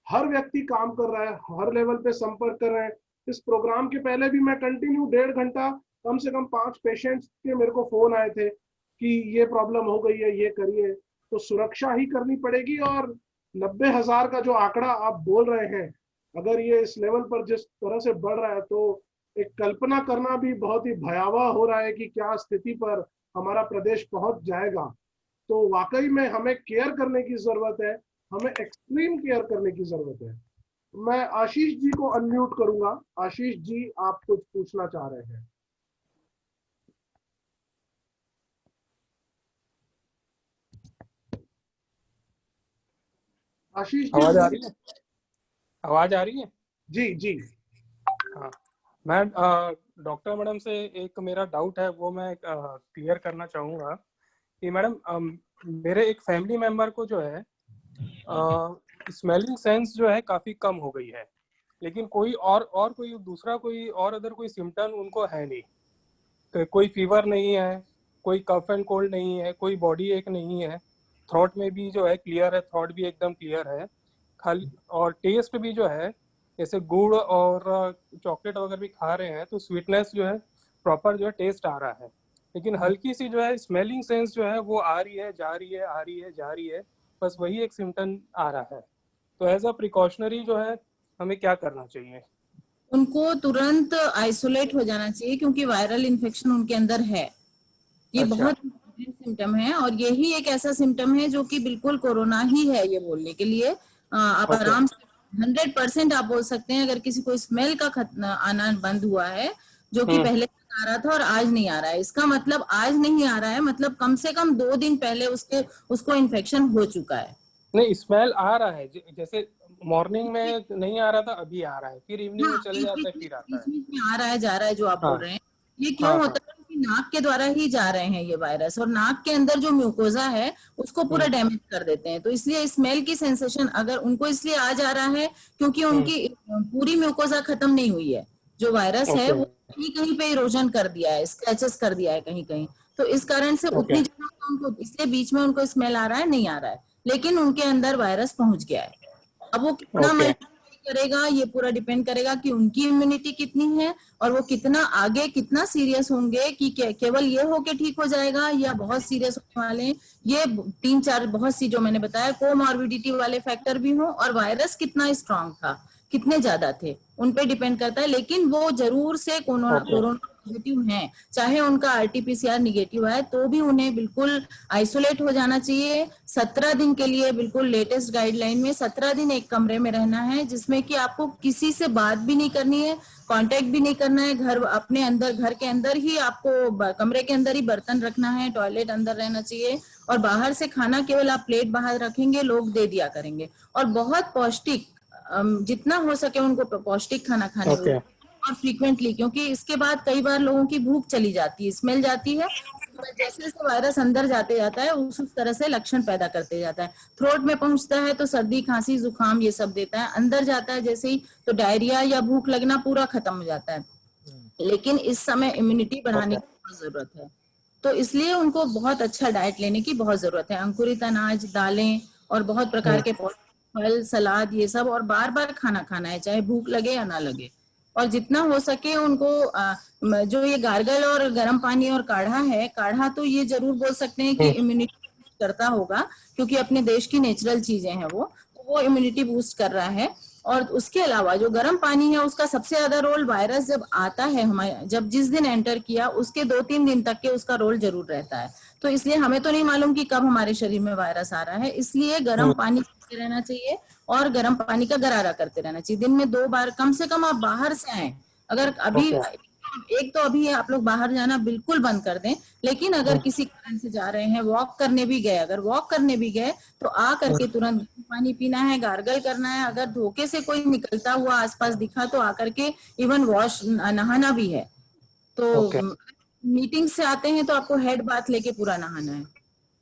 हर व्यक्ति काम कर रहा है, हर लेवल पे संपर्क कर रहे हैं। इस प्रोग्राम के पहले भी मैं कंटिन्यू 1.5 घंटा, कम से कम 5 पेशेंट्स के मेरे को फोन आए थे कि ये प्रॉब्लम हो गई है, ये करिए। तो सुरक्षा ही करनी पड़ेगी। और 90,000 का जो आंकड़ा आप बोल रहे हैं, अगर ये इस लेवल पर जिस तरह से बढ़ रहा है, तो एक कल्पना करना भी बहुत ही भयावह हो रहा है कि क्या स्थिति पर हमारा प्रदेश पहुंच जाएगा। तो वाकई में हमें केयर करने की जरूरत है, हमें एक्सट्रीम केयर करने की जरूरत है। मैं आशीष जी को अनम्यूट करूंगा। आशीष जी, आप कुछ पूछना चाह रहे हैं? आशीष जी, आवाज आ रही है? आवाज आ रही है? जी जी। हाँ, मैं डॉक्टर मैडम से एक मेरा डाउट है, वो मैं क्लियर करना चाहूँगा कि मैडम मेरे एक फैमिली मेंबर को जो है स्मेलिंग सेंस जो है काफ़ी कम हो गई है, लेकिन कोई और कोई दूसरा कोई और अदर कोई सिम्टम उनको है नहीं। कोई फीवर नहीं है, कोई कफ एंड कोल्ड नहीं है, कोई बॉडी एक नहीं है, थ्रोट में भी जो है क्लियर है, थ्रोट भी एकदम क्लियर है खाली। और टेस्ट भी जो है, जैसे गुड़ और चॉकलेट वगैरह भी खा रहे हैं तो स्वीटनेस जो है प्रॉपर जो है टेस्ट आ रहा है, लेकिन हल्की सी जो है स्मेलिंग सेंस जो है वो आ रही है, जा रही है, आ रही है, जा रही है, बस वही एक सिम्टम आ रहा है। तो एज अ प्रिकॉशनरी जो है हमें क्या करना चाहिए? उनको तुरंत आइसोलेट हो जाना चाहिए, क्योंकि वायरल इन्फेक्शन उनके अंदर है। ये अच्छा। बहुत सिम्टम है, और यही एक ऐसा सिम्टम है जो कि बिल्कुल कोरोना ही है ये बोलने के लिए। आप आराम से 100% आप बोल सकते हैं। अगर किसी को स्मेल का आना बंद हुआ है, जो कि पहले आ रहा था और आज नहीं आ रहा है, इसका मतलब आज नहीं आ रहा है, मतलब कम से कम 2 दिन पहले उसको इन्फेक्शन हो चुका है। नहीं, स्मेल आ रहा है, जैसे मॉर्निंग में नहीं आ रहा था, अभी आ रहा है, फिर इवनिंग में चले जाता है, फिर आता है। बीच में आ रहा है, जा रहा है, जो आप बोल रहे हैं। ये क्यों होता है कि नाक के द्वारा ही जा रहे हैं ये वायरस, और नाक के अंदर जो म्यूकोजा है उसको पूरा डैमेज कर देते हैं। तो इसलिए स्मेल की सेंसेशन अगर उनको इसलिए आ जा रहा है क्योंकि उनकी पूरी म्यूकोजा खत्म नहीं हुई है। जो वायरस है वो कहीं कहीं पे इरोजन कर दिया है, स्क्रैचेस कर दिया है कहीं कहीं, तो इस कारण से उतनी जगह उनको, इसलिए बीच में उनको स्मेल आ रहा है, नहीं आ रहा है, लेकिन उनके अंदर वायरस पहुंच गया है। अब वो कितना करेगा, ये पूरा डिपेंड करेगा कि उनकी इम्यूनिटी कितनी है और वो कितना आगे कितना सीरियस होंगे, कि केवल ये हो के ठीक हो जाएगा या बहुत सीरियस होने वाले हैं। ये 3-4 बहुत सी जो मैंने बताया कोमॉर्बिडिटी वाले फैक्टर भी हो, और वायरस कितना स्ट्रांग था, कितने ज्यादा थे, उन पे डिपेंड करता है। लेकिन वो जरूर से कोरोना पॉजिटिव हैं, चाहे उनका आरटीपीसीआर निगेटिव है, तो भी उन्हें बिल्कुल आइसोलेट हो जाना चाहिए 17 दिन के लिए। बिल्कुल लेटेस्ट गाइडलाइन में 17 दिन एक कमरे में रहना है, जिसमें कि आपको किसी से बात भी नहीं करनी है, कांटेक्ट भी नहीं करना है। घर अपने अंदर, घर के अंदर ही आपको, कमरे के अंदर ही बर्तन रखना है, टॉयलेट अंदर रहना चाहिए, और बाहर से खाना केवल आप प्लेट बाहर रखेंगे, लोग दे दिया करेंगे। और बहुत पौष्टिक, जितना हो सके उनको पौष्टिक खाना खाने और फ्रीक्वेंटली, क्योंकि इसके बाद कई बार लोगों की भूख चली जाती है, स्मेल जाती है, जैसे जैसे वायरस अंदर जाते जाता है उस तरह से लक्षण पैदा करते जाता है। थ्रोट में पहुंचता है तो सर्दी, खांसी, जुकाम ये सब देता है, अंदर जाता है जैसे ही तो डायरिया या भूख लगना पूरा खत्म हो जाता है। लेकिन इस समय इम्यूनिटी बढ़ाने की बहुत जरूरत है, तो इसलिए उनको बहुत अच्छा डाइट लेने की बहुत जरूरत है। अंकुरित अनाज, दालें और बहुत प्रकार के फल, सलाद, ये सब, और बार बार खाना खाना है, चाहे भूख लगे या ना लगे। और जितना हो सके उनको जो ये गार्गल और गर्म पानी और काढ़ा है, काढ़ा तो ये जरूर बोल सकते हैं कि इम्यूनिटी करता होगा, क्योंकि अपने देश की नेचुरल चीजें हैं वो इम्यूनिटी बूस्ट कर रहा है। और उसके अलावा जो गर्म पानी है उसका सबसे ज्यादा रोल, वायरस जब आता है हमारे, जब जिस दिन एंटर किया उसके 2-3 दिन तक के उसका रोल जरूर रहता है। तो इसलिए हमें तो नहीं मालूम कि कब हमारे शरीर में वायरस आ रहा है, इसलिए गर्म पानी पीते रहना चाहिए और गर्म पानी का गरारा करते रहना चाहिए। दिन में 2 बार कम से कम आप बाहर से आए, अगर अभी एक तो अभी आप लोग बाहर जाना बिल्कुल बंद कर दें, लेकिन अगर किसी कारण से जा रहे हैं, वॉक करने भी गए, अगर वॉक करने भी गए तो आ करके तुरंत पानी पीना है, गार्गल करना है। अगर धोखे से कोई निकलता हुआ आसपास दिखा तो आकर के इवन वॉश नहाना भी है। तो मीटिंग से आते हैं तो आपको हेड बाथ लेके पूरा नहाना है।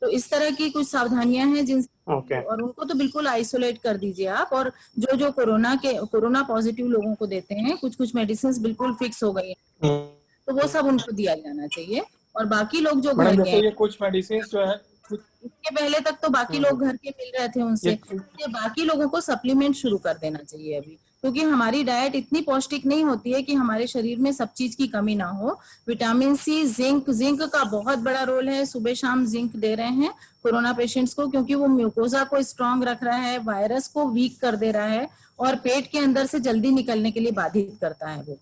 तो इस तरह की कुछ सावधानियां हैं जिनसे और उनको तो बिल्कुल आइसोलेट कर दीजिए आप। और जो कोरोना पॉजिटिव लोगों को देते हैं, कुछ मेडिसिन बिल्कुल फिक्स हो गई है, तो वो सब उनको दिया जाना चाहिए। और बाकी लोग जो घर के, ये कुछ मेडिसिन जो है, इसके पहले तक तो बाकी लोग घर के मिल रहे थे उनसे, ये बाकी लोगों को सप्लीमेंट शुरू कर देना चाहिए अभी, क्योंकि हमारी डाइट इतनी पौष्टिक नहीं होती है कि हमारे शरीर में सब चीज की कमी ना हो। विटामिन सी, जिंक का बहुत बड़ा रोल है। सुबह शाम जिंक दे रहे हैं कोरोना पेशेंट्स को, क्योंकि वो म्यूकोजा को स्ट्रांग रख रहा है, वायरस को वीक कर दे रहा है और पेट के अंदर से जल्दी निकलने के लिए बाधित करता है, वो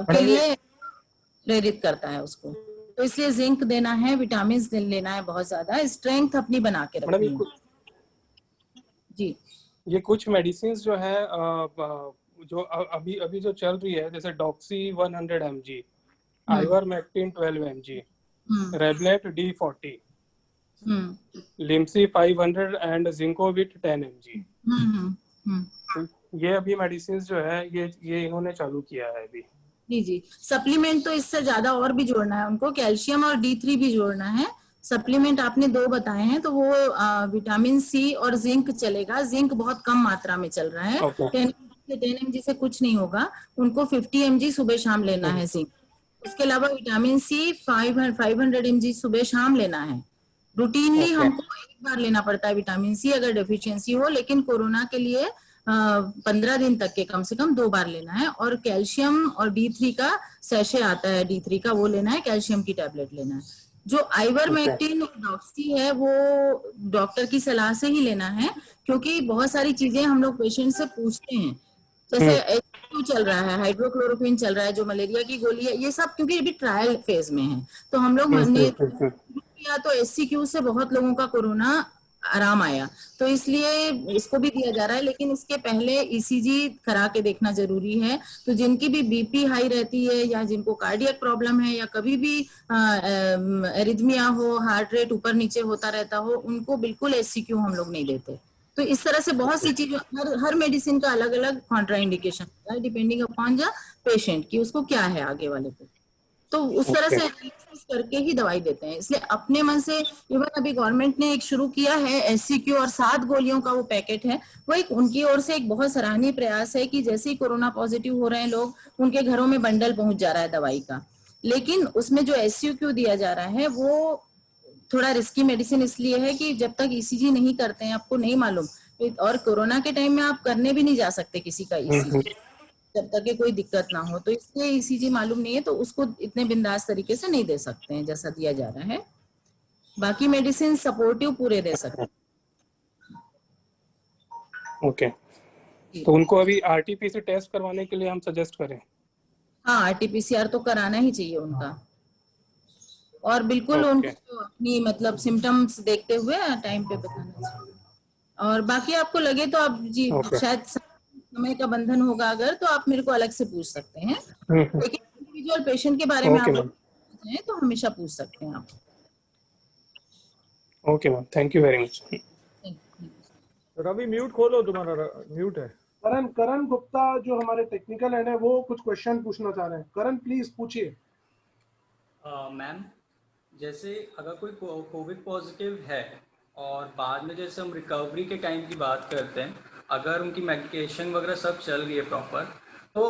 के लिए प्रेरित करता है उसको। तो इसलिए जिंक देना है, विटामिन लेना है, बहुत ज्यादा स्ट्रेंथ अपनी बना के रखनी है। जी, ये कुछ मेडिसिन जो है जो अभी जो चल रही है, जैसे Doxy 100 mg, ivermectin 12 mg, रेबलेट D40, Limcee 500 and Zincovit 10 mg। ये अभी मेडिसिन जो है ये इन्होंने चालू किया है अभी। जी, सप्लीमेंट तो इससे ज्यादा और भी जोड़ना है उनको, कैल्शियम और D3 भी जोड़ना है। सप्लीमेंट आपने 2 बताए हैं, तो वो विटामिन सी और जिंक चलेगा। जिंक बहुत कम मात्रा में चल रहा है, 10 mg से कुछ नहीं होगा, उनको 50 mg सुबह शाम लेना है जिंक। उसके अलावा विटामिन सी 500 mg सुबह शाम लेना है। रूटीनली हमको एक बार लेना पड़ता है विटामिन सी अगर डेफिशिएंसी हो, लेकिन कोरोना के लिए 15 दिन तक के कम से कम 2 बार लेना है। और कैल्शियम और D3 का सैशे आता है, D3 का, वो लेना है, कैल्शियम की टैबलेट लेना है। जो आइवरमेक्टिन और डॉक्सी है वो डॉक्टर की सलाह से ही लेना है, क्योंकि बहुत सारी चीजें हम लोग पेशेंट से पूछते हैं, जैसे HQ चल रहा है, हाइड्रोक्लोरोक्विन चल रहा है, जो मलेरिया की गोली है, ये सब क्योंकि अभी ट्रायल फेज में है। तो हम लोग किया तो SCQ से बहुत लोगों का कोरोना आराम आया, तो इसलिए इसको भी दिया जा रहा है। लेकिन इसके पहले ECG करा के देखना जरूरी है। तो जिनकी भी BP हाई रहती है, या जिनको कार्डियक प्रॉब्लम है, या कभी भी एरिथमिया हो, हार्ट रेट ऊपर नीचे होता रहता हो, उनको बिल्कुल SCQ हम लोग नहीं देते। तो इस तरह से बहुत सी चीजें, हर मेडिसिन का अलग अलग कॉन्ट्रा इंडिकेशन होता है, डिपेंडिंग अपॉन द पेशेंट की उसको क्या है आगे वाले को। तो उस तरह से एनालिसिस करके ही दवाई देते हैं। इसलिए अपने मन से, इवन अभी गवर्नमेंट ने एक शुरू किया है SCQ और 7 गोलियों का वो पैकेट है, वो एक उनकी ओर से एक बहुत सराहनीय प्रयास है कि जैसे ही कोरोना पॉजिटिव हो रहे हैं लोग, उनके घरों में बंडल पहुंच जा रहा है दवाई का। लेकिन उसमें जो SCQ दिया जा रहा है वो थोड़ा रिस्की मेडिसिन इसलिए है कि जब तक ECG नहीं करते हैं आपको नहीं मालूम, और कोरोना के टाइम में आप करने भी नहीं जा सकते किसी का ECG जब तक कोई दिक्कत ना हो, तो इसलिए ECG मालूम नहीं है, तो उसको इतने बिंदास तरीके से नहीं दे सकते हैं जैसा दिया जा रहा है। बाकी मेडिसिन सपोर्टिव पूरे दे सकते हैं। ओके, तो उनको अभी RT-PCR टेस्ट करवाने के लिए हम सजेस्ट करें? हाँ, RT-PCR तो कराना ही चाहिए उनका, और बिल्कुल उनको अपनी मतलब सिम्टम्स देखते हुए टाइम पे बताना चाहिए। और बाकी आपको लगे तो आप जी शायद समय का बंधन होगा अगर, तो आप मेरे को अलग से पूछ सकते हैं, लेकिन इंडिविजुअल पेशेंट के बारे में आप हैं तो हमेशा पूछ सकते हैं आप। Okay ma'am, thank you very much. Ravi mute खोलो, तुम्हारा म्यूट है। करण गुप्ता जो हमारे टेक्निकल हेड है वो कुछ क्वेश्चन पूछना चाह रहे हैं। करण प्लीज पूछिए। मैम, जैसे अगर कोई कोविड पॉजिटिव है और बाद में जैसे हम रिकवरी के टाइम की बात करते हैं, अगर उनकी मेडिकेशन वगैरह सब चल रही है प्रॉपर, तो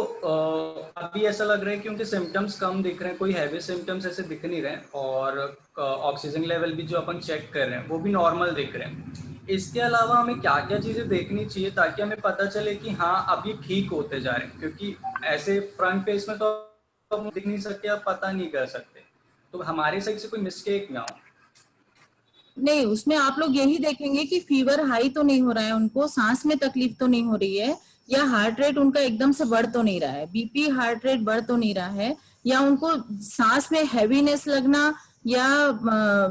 अभी ऐसा लग रहा है कि उनके सिम्टम्स कम दिख रहे हैं, कोई हैवी सिम्टम्स ऐसे दिख नहीं रहे, और ऑक्सीजन लेवल भी जो अपन चेक कर रहे हैं वो भी नॉर्मल दिख रहे हैं। इसके अलावा हमें क्या क्या चीज़ें देखनी चाहिए ताकि हमें पता चले कि हाँ अभी ठीक होते जा रहे हैं, क्योंकि ऐसे फ्रंट पेज में तो हम दिख नहीं सकते, आप पता नहीं कर सकते, तो हमारे साइड से कोई मिस्टेक ना हो। नहीं, उसमें आप लोग यही देखेंगे कि फीवर हाई तो नहीं हो रहा है, उनको सांस में तकलीफ तो नहीं हो रही है, या हार्ट रेट उनका एकदम से बढ़ तो नहीं रहा है, BP हार्ट रेट बढ़ तो नहीं रहा है, या उनको सांस में हैवीनेस लगना, या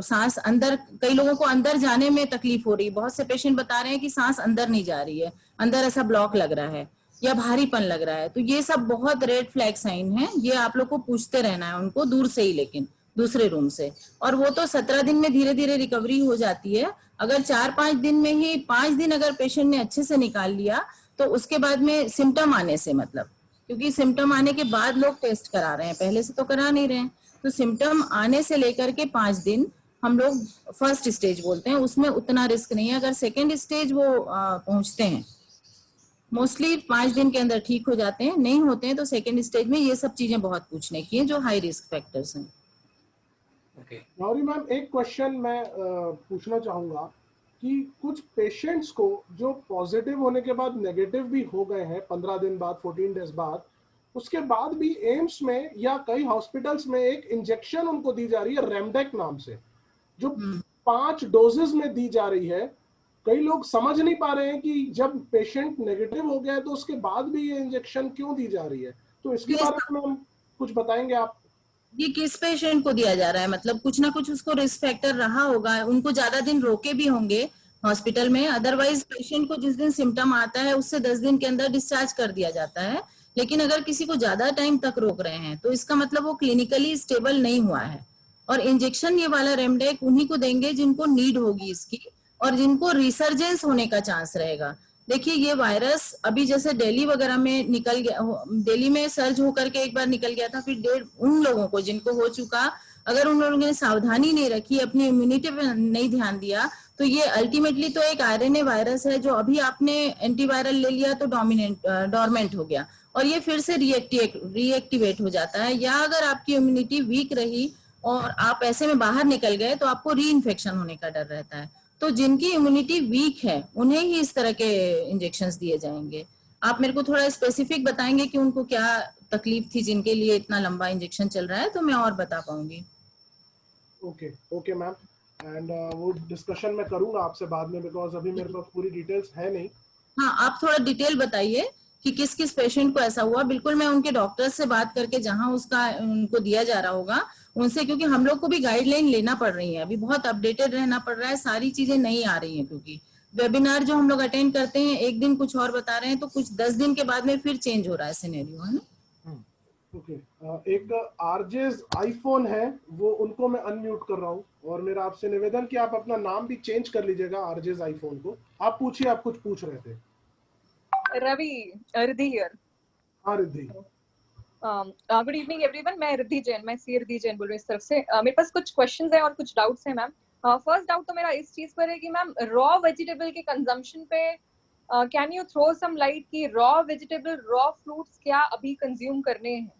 सांस अंदर, कई लोगों को अंदर जाने में तकलीफ हो रही है, बहुत से पेशेंट बता रहे हैं कि सांस अंदर नहीं जा रही है, अंदर ऐसा ब्लॉक लग रहा है, या भारीपन लग रहा है, तो ये सब बहुत रेड फ्लैग साइन है। ये आप लोग को पूछते रहना है उनको दूर से ही, लेकिन दूसरे रूम से। और वो तो 17 दिन में धीरे धीरे रिकवरी हो जाती है। अगर 4-5 दिन में ही 5 दिन अगर पेशेंट ने अच्छे से निकाल लिया तो उसके बाद में सिम्टम आने से, मतलब क्योंकि सिम्टम आने के बाद लोग टेस्ट करा रहे हैं, पहले से तो करा नहीं रहे हैं, तो सिम्टम आने से लेकर के 5 दिन हम लोग फर्स्ट स्टेज बोलते हैं, उसमें उतना रिस्क नहीं है। अगर सेकेंड स्टेज वो पहुंचते हैं, मोस्टली 5 दिन के अंदर ठीक हो जाते हैं, नहीं होते हैं तो सेकेंड स्टेज में ये सब चीजें बहुत पूछने की हैं जो हाई रिस्क फैक्टर्स हैं। गौरी मैम, एक क्वेश्चन मैं पूछना चाहूंगा कि कुछ पेशेंट्स को जो पॉजिटिव होने के बाद नेगेटिव भी हो गए हैं 15 दिन बाद, 14 डेज बाद, उसके बाद भी एम्स में या कई हॉस्पिटल्स में एक इंजेक्शन उनको दी जा रही है रेमडेक नाम से, जो 5 डोजेस में दी जा रही है। कई लोग समझ नहीं पा रहे हैं कि जब पेशेंट नेगेटिव हो गया है तो उसके बाद भी ये इंजेक्शन क्यों दी जा रही है, तो इसके बारे में कुछ बताएंगे आप? ये किस पेशेंट को दिया जा रहा है, मतलब कुछ ना कुछ उसको रिस्क फैक्टर रहा होगा, उनको ज्यादा दिन रोके भी होंगे हॉस्पिटल में। अदरवाइज पेशेंट को जिस दिन सिम्टम आता है उससे 10 दिन के अंदर डिस्चार्ज कर दिया जाता है। लेकिन अगर किसी को ज्यादा टाइम तक रोक रहे हैं तो इसका मतलब वो क्लिनिकली स्टेबल नहीं हुआ है। और इंजेक्शन ये वाला रेमडेक उन्हीं को देंगे जिनको नीड होगी इसकी और जिनको रिसर्जेंस होने का चांस रहेगा। देखिए ये वायरस अभी जैसे दिल्ली वगैरह में निकल गया, दिल्ली में सर्ज होकर के एक बार निकल गया था, फिर उन लोगों को जिनको हो चुका, अगर उन लोगों ने सावधानी नहीं रखी, अपनी इम्यूनिटी पे नहीं ध्यान दिया, तो ये अल्टीमेटली तो एक आरएनए वायरस है जो अभी आपने एंटीवायरल ले लिया तो डोरमेंट हो गया और ये फिर से रीएक्टिवेट हो जाता है। या अगर आपकी इम्यूनिटी वीक रही और आप ऐसे में बाहर निकल गए तो आपको री इन्फेक्शन होने का डर रहता है। तो जिनकी इम्यूनिटी वीक है उन्हें ही इस तरह के इंजेक्शंस दिए जाएंगे। आप मेरे को थोड़ा स्पेसिफिक बताएंगे कि उनको क्या तकलीफ थी जिनके लिए इतना लंबा इंजेक्शन चल रहा है, तो मैं और बता पाऊंगी। ओके मैम, एंड वो डिस्कशन मैं करूंगा आपसे बाद में, बिकॉज अभी मेरे पास पूरी डिटेल्स है नहीं। हाँ, आप थोड़ा डिटेल बताइए कि किस किस पेशेंट को ऐसा हुआ। बिल्कुल मैं उनके डॉक्टर से बात करके जहां उसका उनको दिया जा रहा होगा उनसे, क्योंकि हम लोग को भी गाइडलाइन लेना पड़ रही है, अभी बहुत अपडेटेड रहना पड़ रहा है, सारी चीजें नहीं आ रही हैं, क्योंकि वेबिनार जो हम लोग अटेंड करते हैं एक दिन कुछ और बता रहे हैं तो कुछ 10 दिन के बाद में फिर चेंज हो रहा है सिनेरियो, है ना। ओके, एक आरजेस आईफोन है, वो उनको मैं अनम्यूट कर रहा हूँ और मेरा आपसे निवेदन कि आप अपना नाम भी चेंज कर लीजिएगा आरजेस आईफोन को। आप पूछिए, आप कुछ पूछ रहे थे। रवि, रिद्धि हियर। हाँ रिद्धि। गुड इवनिंग एवरीवन, मैं रिद्धि जैन, मैं सी रिद्धि जैन बोल रही हूँ इस तरफ से। मेरे पास कुछ क्वेश्चंस हैं और कुछ डाउट्स हैं मैम। फर्स्ट डाउट तो मेरा इस चीज पर है कि मैम रॉ वेजिटेबल के कंजम्पशन पे can you throw some light कि रॉ वेजिटेबल, रॉ फ्रूट्स क्या अभी कंज्यूम करने हैं?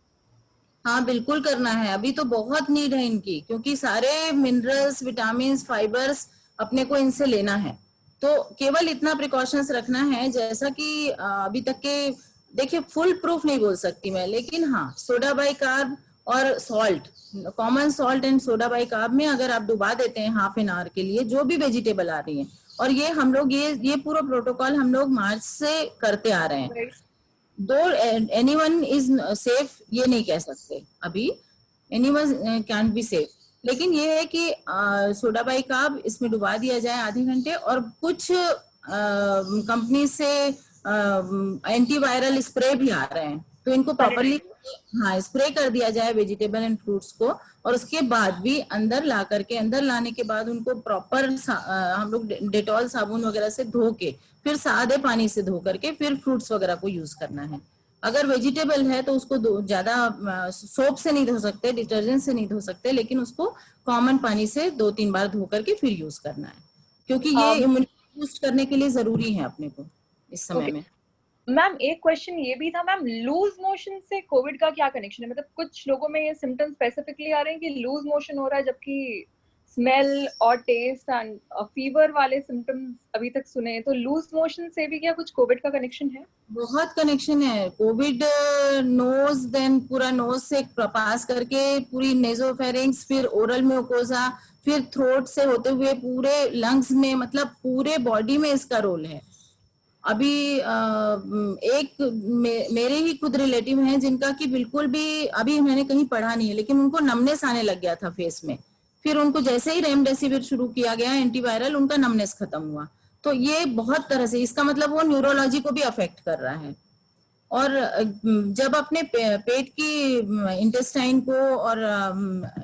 हाँ बिल्कुल करना है, अभी तो बहुत नीड है इनकी, क्योंकि सारे मिनरल्स, विटामिन, फाइबर्स अपने को इनसे लेना है। तो केवल इतना प्रिकॉशंस रखना है, जैसा कि अभी तक के देखिए फुल प्रूफ नहीं बोल सकती मैं, लेकिन हाँ सोडा बाइकार्ब और salt, common salt and soda bicarb में अगर आप डुबा देते हैं हाफ एन आवर के लिए जो भी वेजिटेबल आ रही है, और ये हम लोग ये पूरा प्रोटोकॉल हम लोग मार्च से करते आ रहे हैं। दो एनीवन इज सेफ ये नहीं कह सकते अभी, एनीवन कैन बी सेफ, लेकिन ये है कि सोडा बाइकार्ब इसमें डुबा दिया जाए आधे घंटे, और कुछ कंपनी से एंटीवायरल स्प्रे भी आ रहे हैं, तो इनको प्रॉपरली हाँ स्प्रे कर दिया जाए वेजिटेबल एंड फ्रूट्स को, और उसके बाद भी अंदर ला करके, अंदर लाने के बाद उनको प्रॉपर हम लोग डेटॉल साबुन वगैरह से धो के, फिर सादे पानी से धो करके फिर फ्रूट्स वगैरह को यूज करना है। अगर वेजिटेबल है तो उसको ज्यादा सोप से नहीं धो सकते, डिटर्जेंट से नहीं धो सकते, लेकिन उसको कॉमन पानी से 2-3 बार धो करके फिर यूज करना है, क्योंकि ये इम्यूनिटी बूस्ट करने के लिए जरूरी है अपने को इस समय में। मैम एक क्वेश्चन ये भी था मैम, लूज मोशन से कोविड का क्या कनेक्शन है? मतलब कुछ लोगों में ये सिम्टम्स स्पेसिफिकली आ रहे हैं कि लूज मोशन हो रहा है, जबकि स्मेल और टेस्ट एंड फीवर वाले सिम्टम्स अभी तक सुने हैं, तो लूज मोशन से भी क्या कुछ कोविड का कनेक्शन है? बहुत कनेक्शन है। कोविड नोज, देन पूरा नोज से पास करके पूरी नेजोफेरिंग्स, फिर ओरल म्यूकोसा, फिर थ्रोट से होते हुए पूरे लंग्स में, मतलब पूरे बॉडी में इसका रोल है। अभी एक मेरे ही खुद रिलेटिव हैं जिनका कि बिल्कुल भी, अभी मैंने कहीं पढ़ा नहीं है, लेकिन उनको नमनेस आने लग गया था फेस में, फिर उनको जैसे ही रेमडेसिविर शुरू किया गया एंटीवायरल, उनका नमनेस खत्म हुआ। तो ये बहुत तरह से, इसका मतलब वो न्यूरोलॉजी को भी अफेक्ट कर रहा है। और जब अपने पेट की इंटेस्टाइन को और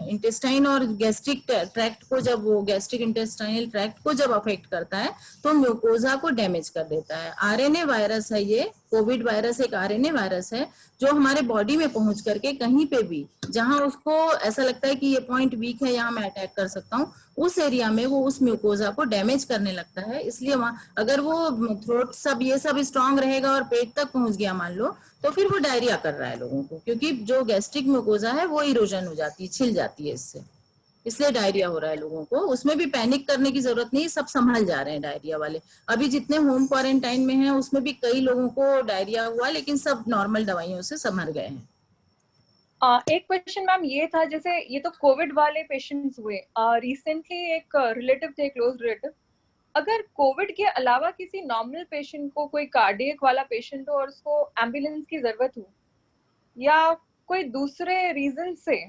इंटेस्टाइन और गैस्ट्रिक ट्रैक्ट को, जब वो गैस्ट्रिक इंटेस्टाइनल ट्रैक्ट को जब अफेक्ट करता है तो म्यूकोजा को डैमेज कर देता है। आरएनए वायरस है ये, कोविड वायरस एक आरएनए वायरस है जो हमारे बॉडी में पहुंच करके कहीं पे भी जहां उसको ऐसा लगता है कि ये पॉइंट वीक है, यहाँ मैं अटैक कर सकता हूँ, उस एरिया में वो उस म्यूकोजा को डैमेज करने लगता है। इसलिए वहां अगर वो थ्रोट सब ये सब स्ट्रांग रहेगा और पेट तक पहुंच गया मान लो, तो फिर वो डायरिया कर रहा है लोगों को, क्योंकि जो गैस्ट्रिक म्यूकोजा है वो इरोजन हो जाती है, छिल जाती है इससे, इसलिए डायरिया हो रहा है लोगों को। उसमें भी पैनिक करने की जरूरत नहीं, सब संभल जा रहे हैं डायरिया वाले। अभी जितने होम क्वारंटाइन में हैं उसमें भी कई लोगों को डायरिया हुआ, लेकिन सब नॉर्मल दवाइयों से संभल गए हैं। एक क्वेश्चन मैम ये था, जैसे ये तो कोविड वाले पेशेंट्स हुए, रिसेंटली एक रिलेटिव थे, क्लोज रिलेटिव, अगर कोविड के अलावा किसी नॉर्मल पेशेंट को, कोई कार्डियक वाला पेशेंट हो और उसको एम्बुलेंस की जरूरत हो या कोई दूसरे रीजन से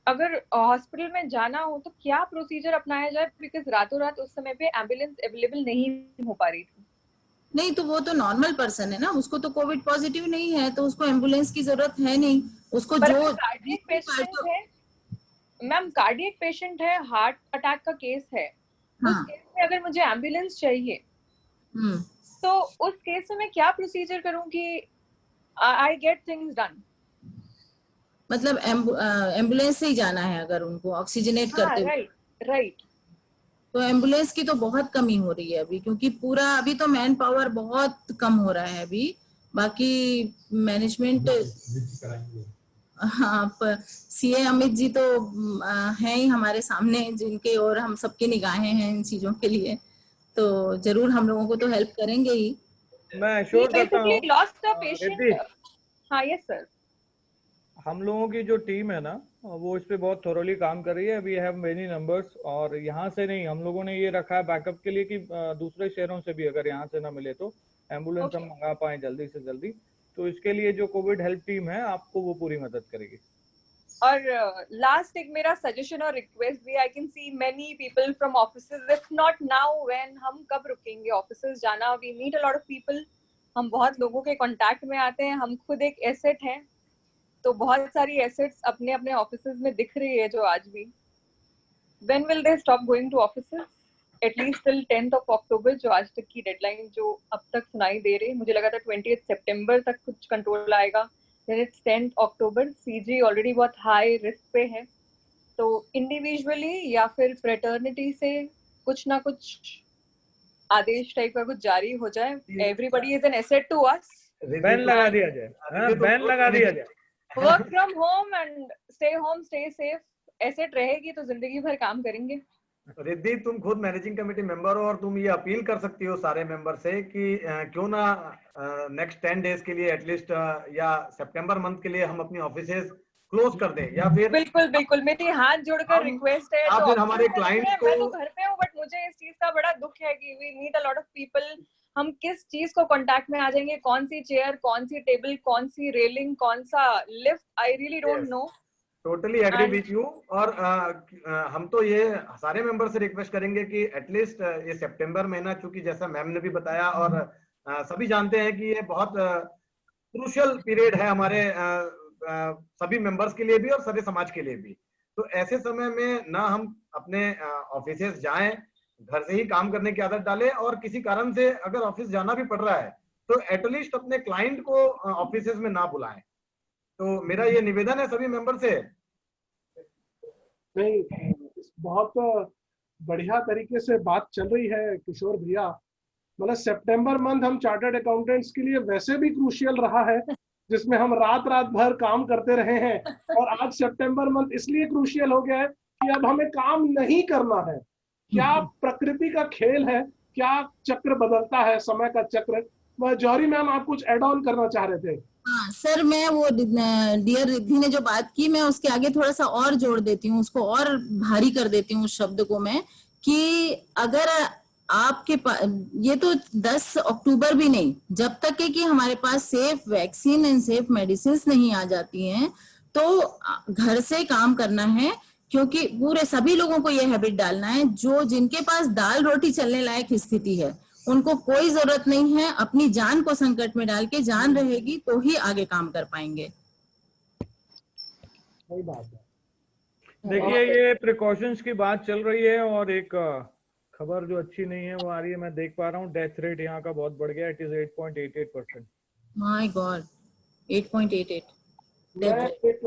अगर हॉस्पिटल में जाना हो, तो क्या प्रोसीजर अपनाया जाए, बिकॉज रातों रात उस समय पे एम्बुलेंस अवेलेबल नहीं हो पा रही थी। नहीं तो वो तो नॉर्मल पर्सन है ना, उसको तो कोविड पॉजिटिव नहीं है, तो उसको एम्बुलेंस की जरूरत है नहीं। उसको जो कार्डियक पेशेंट है मैम, कार्डियक पेशेंट है, हार्ट अटैक का केस है, हाँ। उस केस में अगर मुझे एम्बुलेंस चाहिए तो उस केस में मैं क्या प्रोसीजर करूं कि आई गेट थिंग्स डन? मतलब एम्बुलेंस से ही जाना है अगर उनको ऑक्सीजनेट करते हुए? राइट। तो एम्बुलेंस की तो बहुत कमी हो रही है अभी, क्योंकि पूरा अभी तो मैन पावर बहुत कम हो रहा है अभी। बाकी मैनेजमेंट, हाँ, सीए अमित जी तो हैं ही हमारे सामने, जिनके और हम सबकी निगाहें हैं इन चीजों के लिए, तो जरूर हम लोगों को तो हेल्प करेंगे ही। मैं एश्योर करता हूँ। हाँ, यस सर। हम लोगों की जो टीम है ना, वो इस पे बहुत थोरोली काम कर रही है। वी हैव मेनी नंबर्स, और यहाँ से नहीं, हम लोगों ने ये रखा है बैकअप के लिए कि दूसरे शहरों से भी अगर यहाँ से ना मिले तो एम्बुलेंस हम मंगा पाए जल्दी से जल्दी। तो इसके लिए जो कोविड हेल्प टीम है आपको वो पूरी मदद करेगी। और लास्ट एक मेरा सजेशन और रिक्वेस्ट भी, I can see many people from offices, if not now when, हम कब रुकेंगे ऑफिसेज जाना? We meet a lot of people, हम बहुत लोगों के कांटेक्ट में आते हैं, हम खुद एक एसेट हैं, तो बहुत सारी एसेट्स अपने अपने ऑफिसेज में दिख रही है जो आज भी। When will they stop going to offices? At least till 10th of October, जो आज तक की डेडलाइन जो अब तक सुनाई दे रही, मुझे लगा था 20th सितंबर तक कुछ कंट्रोल आएगा, then it's 10th October। CG already बहुत हाई रिस्क पे है, तो इंडिविजुअली या फिर फ्रेटर्निटी से कुछ ना कुछ आदेश टाइप का कुछ जारी हो जाए। Everybody is an asset to us। Ban लगा दिया जाए, बैन लगा दिया जाए। Work from home and stay home, stay safe, asset रहेगी तो जिंदगी भर काम करेंगे। रिद्धि, तुम खुद मैनेजिंग कमेटी मेंबर हो और तुम ये अपील कर सकती हो सारे मेंबर से कि क्यों ना नेक्स्ट 10 डेज के लिए एटलीस्ट या सितंबर मंथ के लिए हम अपनी ऑफिसेज क्लोज कर दें, या फिर बिल्कुल बिल्कुल मेरी हाथ जोड़कर रिक्वेस्ट है। फिर हमारे क्लाइंट्स को, मैं तो घर पे हूँ बट मुझे इस चीज का बड़ा दुख है कि we meet a lot of people, हम किस चीज को कांटेक्ट में आ जाएंगे, कौन सी चेयर, कौन सी टेबल, कौन सी रेलिंग, कौन सा lift, I really don't know. Totally agree with you. और हम तो ये सारे मेंबर से रिक्वेस्ट करेंगे कि एटलीस्ट ये सितंबर महीना, चूंकि जैसा मैम ने भी बताया और सभी जानते हैं कि ये बहुत क्रूशियल पीरियड है हमारे सभी मेंबर्स के लिए भी और सभी समाज के लिए भी। तो ऐसे समय में ना हम अपने ऑफिसेज जाएं, घर से ही काम करने की आदत डालें, और किसी कारण से अगर ऑफिस जाना भी पड़ रहा है तो एटलीस्ट अपने क्लाइंट को ऑफिसेज में ना बुलाएं। तो मेरा ये निवेदन है सभी मेंबर से। नहीं, बहुत बढ़िया तरीके से बात चल रही है किशोर भैया। मतलब सितंबर मंथ हम चार्टर्ड अकाउंटेंट्स के लिए वैसे भी क्रूशियल रहा है, जिसमें हम रात रात भर काम करते रहे हैं, और आज सितंबर मंथ इसलिए क्रूशियल हो गया है कि अब हमें काम नहीं करना है। क्या प्रकृति का खेल है, क्या चक्र बदलता है, समय का चक्र। जौहरी मैम, आप कुछ एड ऑन करना चाह रहे थे? हाँ सर, मैं वो डियर रिद्धि ने जो बात की, मैं उसके आगे थोड़ा सा और जोड़ देती हूँ, उसको और भारी कर देती हूँ उस शब्द को मैं, कि अगर आपके पास ये तो 10 अक्टूबर भी नहीं, जब तक है कि हमारे पास safe vaccine and safe medicine नहीं आ जाती हैं, तो घर से काम करना है। क्योंकि पूरे सभी लोगों को ये हैबिट डालना है, जो जिनके पास दाल रोटी चलने लायक स्थिति है उनको कोई जरूरत नहीं है, अपनी जान को संकट में डाल के, जान रहेगी तो ही आगे काम कर पाएंगे। सही बात है। देखिए ये प्रिकॉशंस की बात चल रही है और एक खबर जो अच्छी नहीं है वो आ रही है, मैं देख पा रहा हूँ डेथ रेट यहाँ का बहुत बढ़ गया, इट इज 8.88%। My God 8.88। मैं एक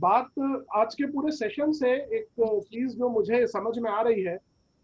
बात आज के पूरे सेशन से एक चीज जो मुझे समझ में आ रही है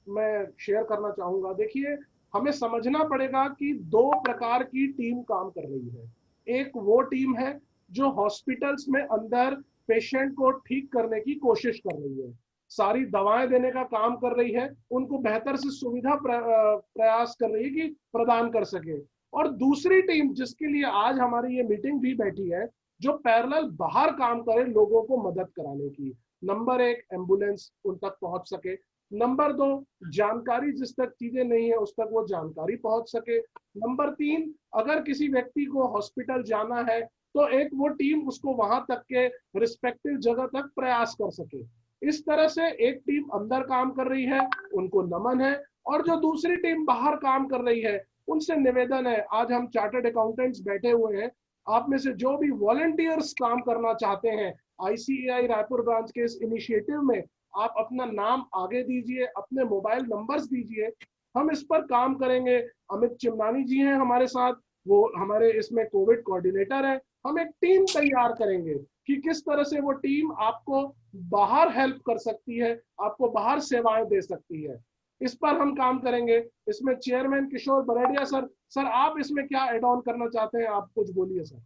मैं शेयर करना चाहूंगा। देखिए हमें समझना पड़ेगा कि दो प्रकार की टीम काम कर रही है। एक वो टीम है जो हॉस्पिटल्स में अंदर पेशेंट को ठीक करने की कोशिश कर रही है, सारी दवाएं देने का काम कर रही है, उनको बेहतर से सुविधा प्रयास कर रही है कि प्रदान कर सके। और दूसरी टीम जिसके लिए आज हमारी ये मीटिंग भी बैठी है, जो पैरेलल बाहर काम करे लोगों को मदद कराने की। नंबर 1 एम्बुलेंस उन तक पहुंच सके, नंबर 2 जानकारी जिस तक चीजें नहीं है उस तक वो जानकारी पहुंच सके, नंबर 3 अगर किसी व्यक्ति को हॉस्पिटल जाना है तो एक वो टीम उसको वहां तक के रिस्पेक्टिव जगह तक प्रयास कर सके। इस तरह से एक टीम अंदर काम कर रही है, उनको नमन है। और जो दूसरी टीम बाहर काम कर रही है उनसे निवेदन है, आज हम चार्टर्ड अकाउंटेंट्स बैठे हुए हैं, आप में से जो भी वॉलंटियर्स काम करना चाहते हैं आईसीएआई रायपुर ब्रांच के इस इनिशिएटिव में, आप अपना नाम आगे दीजिए, अपने मोबाइल नंबर्स दीजिए, हम इस पर काम करेंगे। अमित चिमनानी जी हैं हमारे साथ, वो हमारे इसमें कोविड कोऑर्डिनेटर है। हम एक टीम तैयार करेंगे कि किस तरह से वो टीम आपको बाहर हेल्प कर सकती है, आपको बाहर सेवाएं दे सकती है, इस पर हम काम करेंगे। इसमें चेयरमैन किशोर बरेडिया सर आप इसमें क्या एड ऑन करना चाहते हैं, आप कुछ बोलिए सर।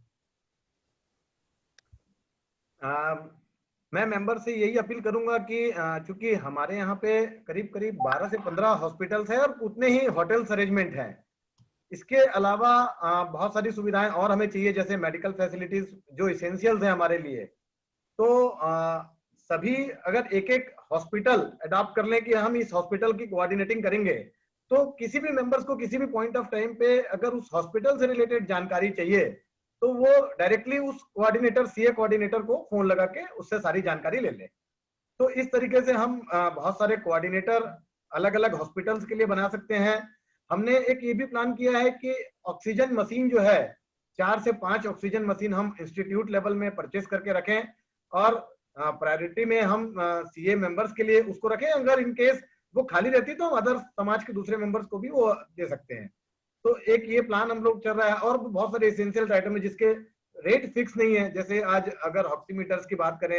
मैं मेंबर से यही अपील करूंगा कि चूंकि हमारे यहाँ पे करीब 12 से 15 हॉस्पिटल्स हैं और उतने ही होटल्स अरेंजमेंट हैं। इसके अलावा बहुत सारी सुविधाएं और हमें चाहिए, जैसे मेडिकल फैसिलिटीज जो इसेंशियल्स हैं हमारे लिए। तो सभी अगर एक एक हॉस्पिटल अडॉप्ट कर लें कि हम इस हॉस्पिटल की कोऑर्डिनेटिंग करेंगे, तो किसी भी मेंबर्स को किसी भी पॉइंट ऑफ टाइम पे अगर उस हॉस्पिटल से रिलेटेड जानकारी चाहिए तो वो डायरेक्टली उस कोऑर्डिनेटर सीए कोऑर्डिनेटर को फोन लगा के उससे सारी जानकारी ले ले। तो इस तरीके से हम बहुत सारे कोऑर्डिनेटर अलग अलग हॉस्पिटल्स के लिए बना सकते हैं। हमने एक ये भी प्लान किया है कि ऑक्सीजन मशीन जो है 4 से 5 ऑक्सीजन मशीन हम इंस्टीट्यूट लेवल में परचेस करके रखें और प्रायोरिटी में हम सीए मेंबर्स के लिए उसको रखें। अगर इन केस वो खाली रहती तो हम अदर समाज के दूसरे मेंबर्स को भी वो दे सकते हैं। तो एक ये प्लान हम लोग चल रहा है। और बहुत सारे एसेंशियल आइटम है जिसके रेट फिक्स नहीं है, जैसे आज अगर ऑक्सीमीटर्स की बात करें,